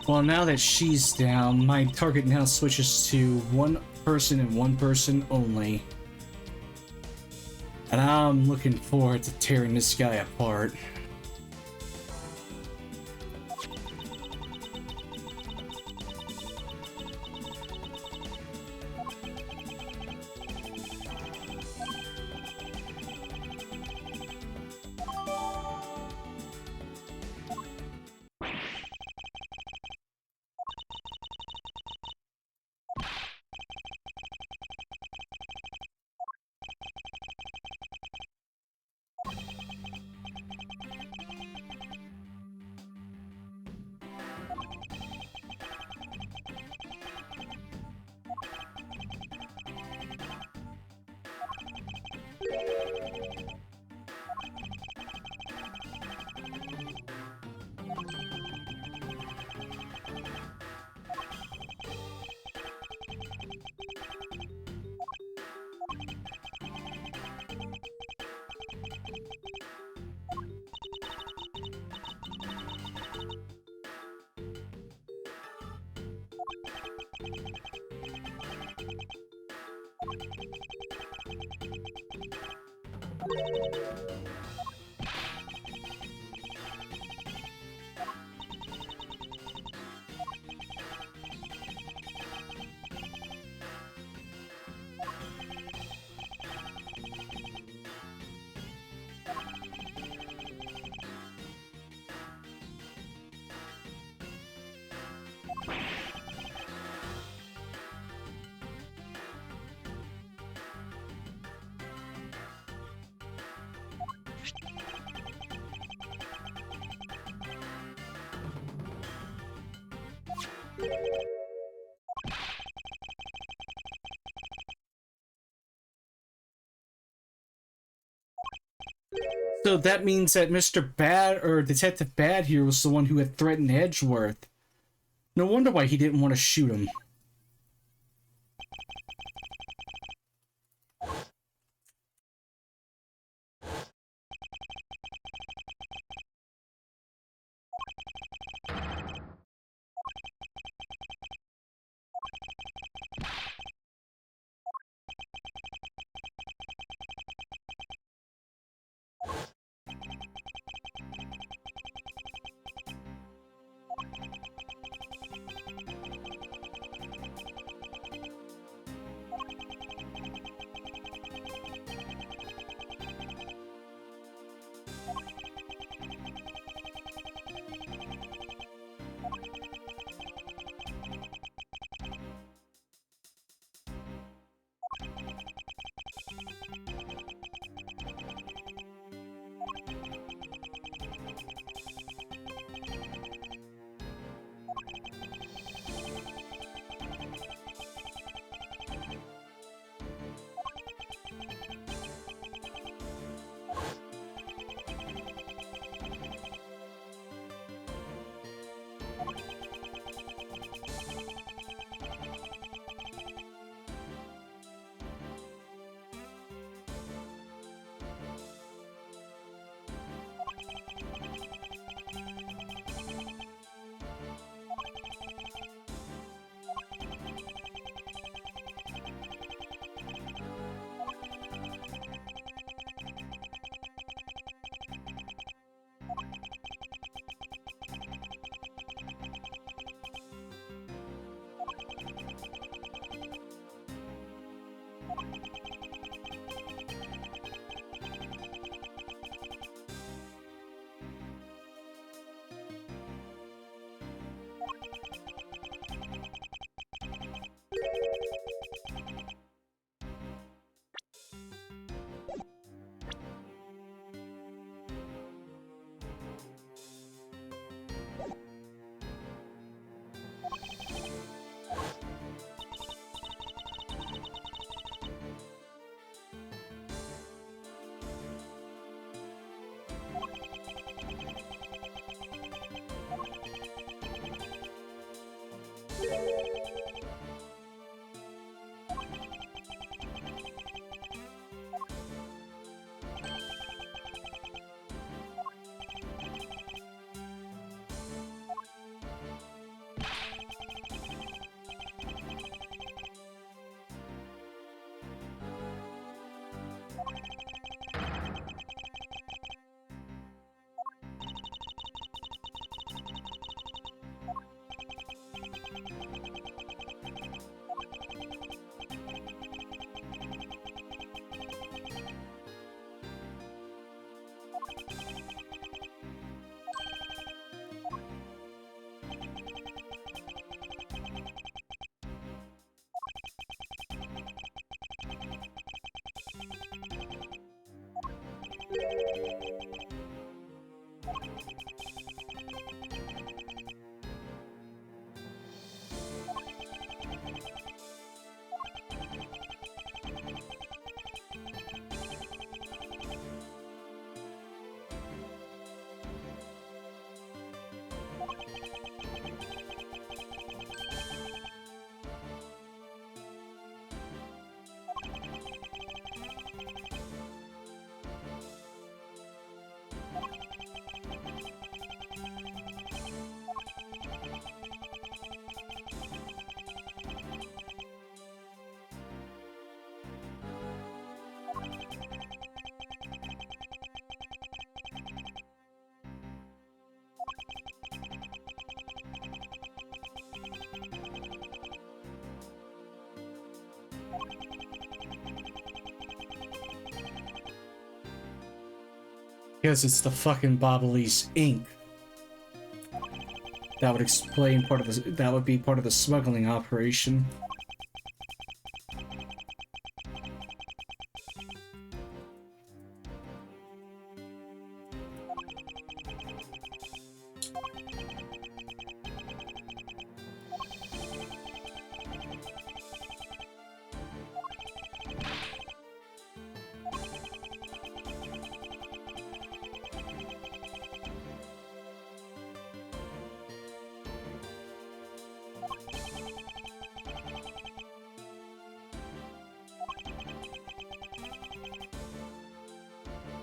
Well, now that she's down, my target now switches to one person and one person only. And I'm looking forward to tearing this guy apart. So that means that Mr. Bad, or Detective Bad here, was the one who had threatened Edgeworth. No wonder why he didn't want to shoot him. Because it's the fucking Bobbley's ink. That would explain part of the. That would be part of the smuggling operation.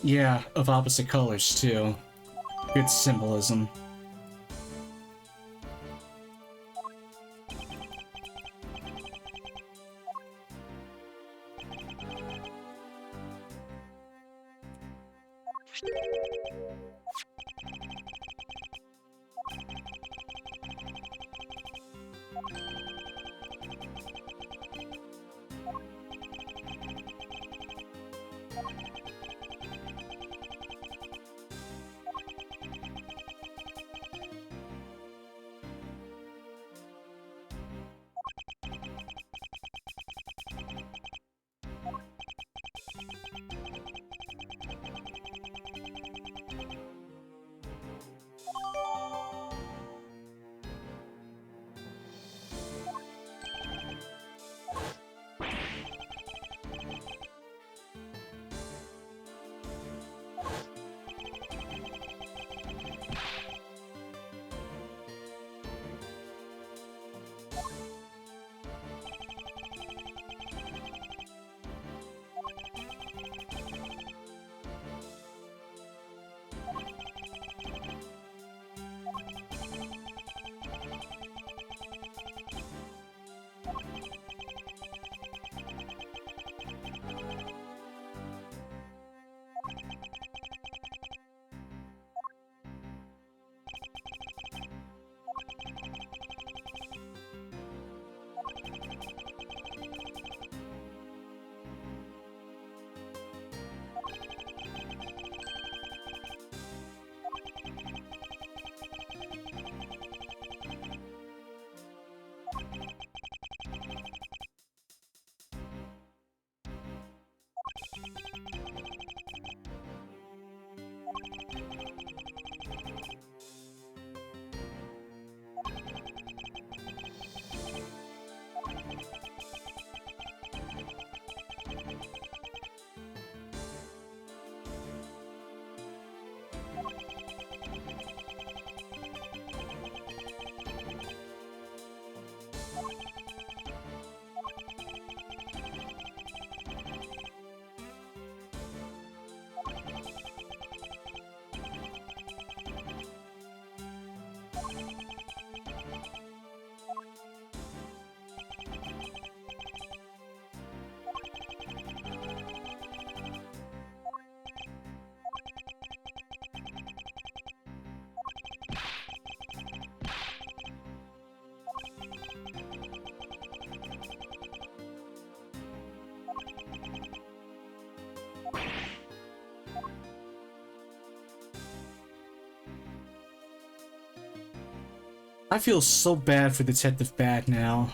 Yeah, of opposite colors too. Good symbolism. I feel so bad for Detective Bad now.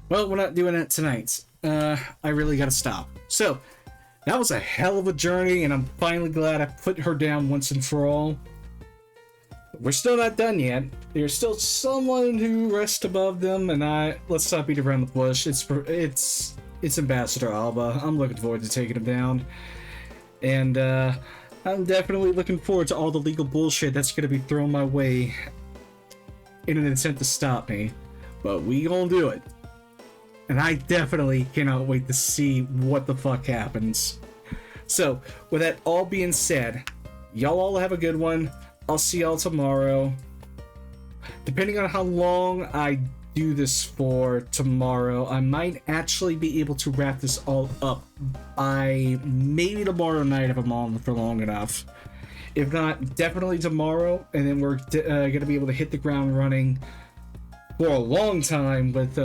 Well, we're not doing it tonight. I really gotta stop. So, that was a hell of a journey, and I'm finally glad I put her down once and for all. we're still not done yet. There's still someone who rests above them, and let's not beat around the bush. It's Ambassador Alba. I'm looking forward to taking him down, and I'm definitely looking forward to all the legal bullshit that's gonna be thrown my way in an attempt to stop me. But we gonna do it, and I definitely cannot wait to see what the fuck happens. So, with that all being said, y'all all have a good one. I'll see y'all tomorrow. Depending on how long I do this for tomorrow, I might actually be able to wrap this all up by maybe tomorrow night if I'm on for long enough. If not, definitely tomorrow, and then we're gonna be able to hit the ground running for a long time with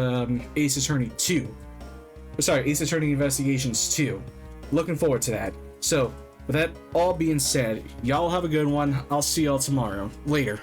Ace Attorney 2. Sorry, Ace Attorney Investigations 2. Looking forward to that. So, with that all being said, y'all have a good one. I'll see y'all tomorrow. Later.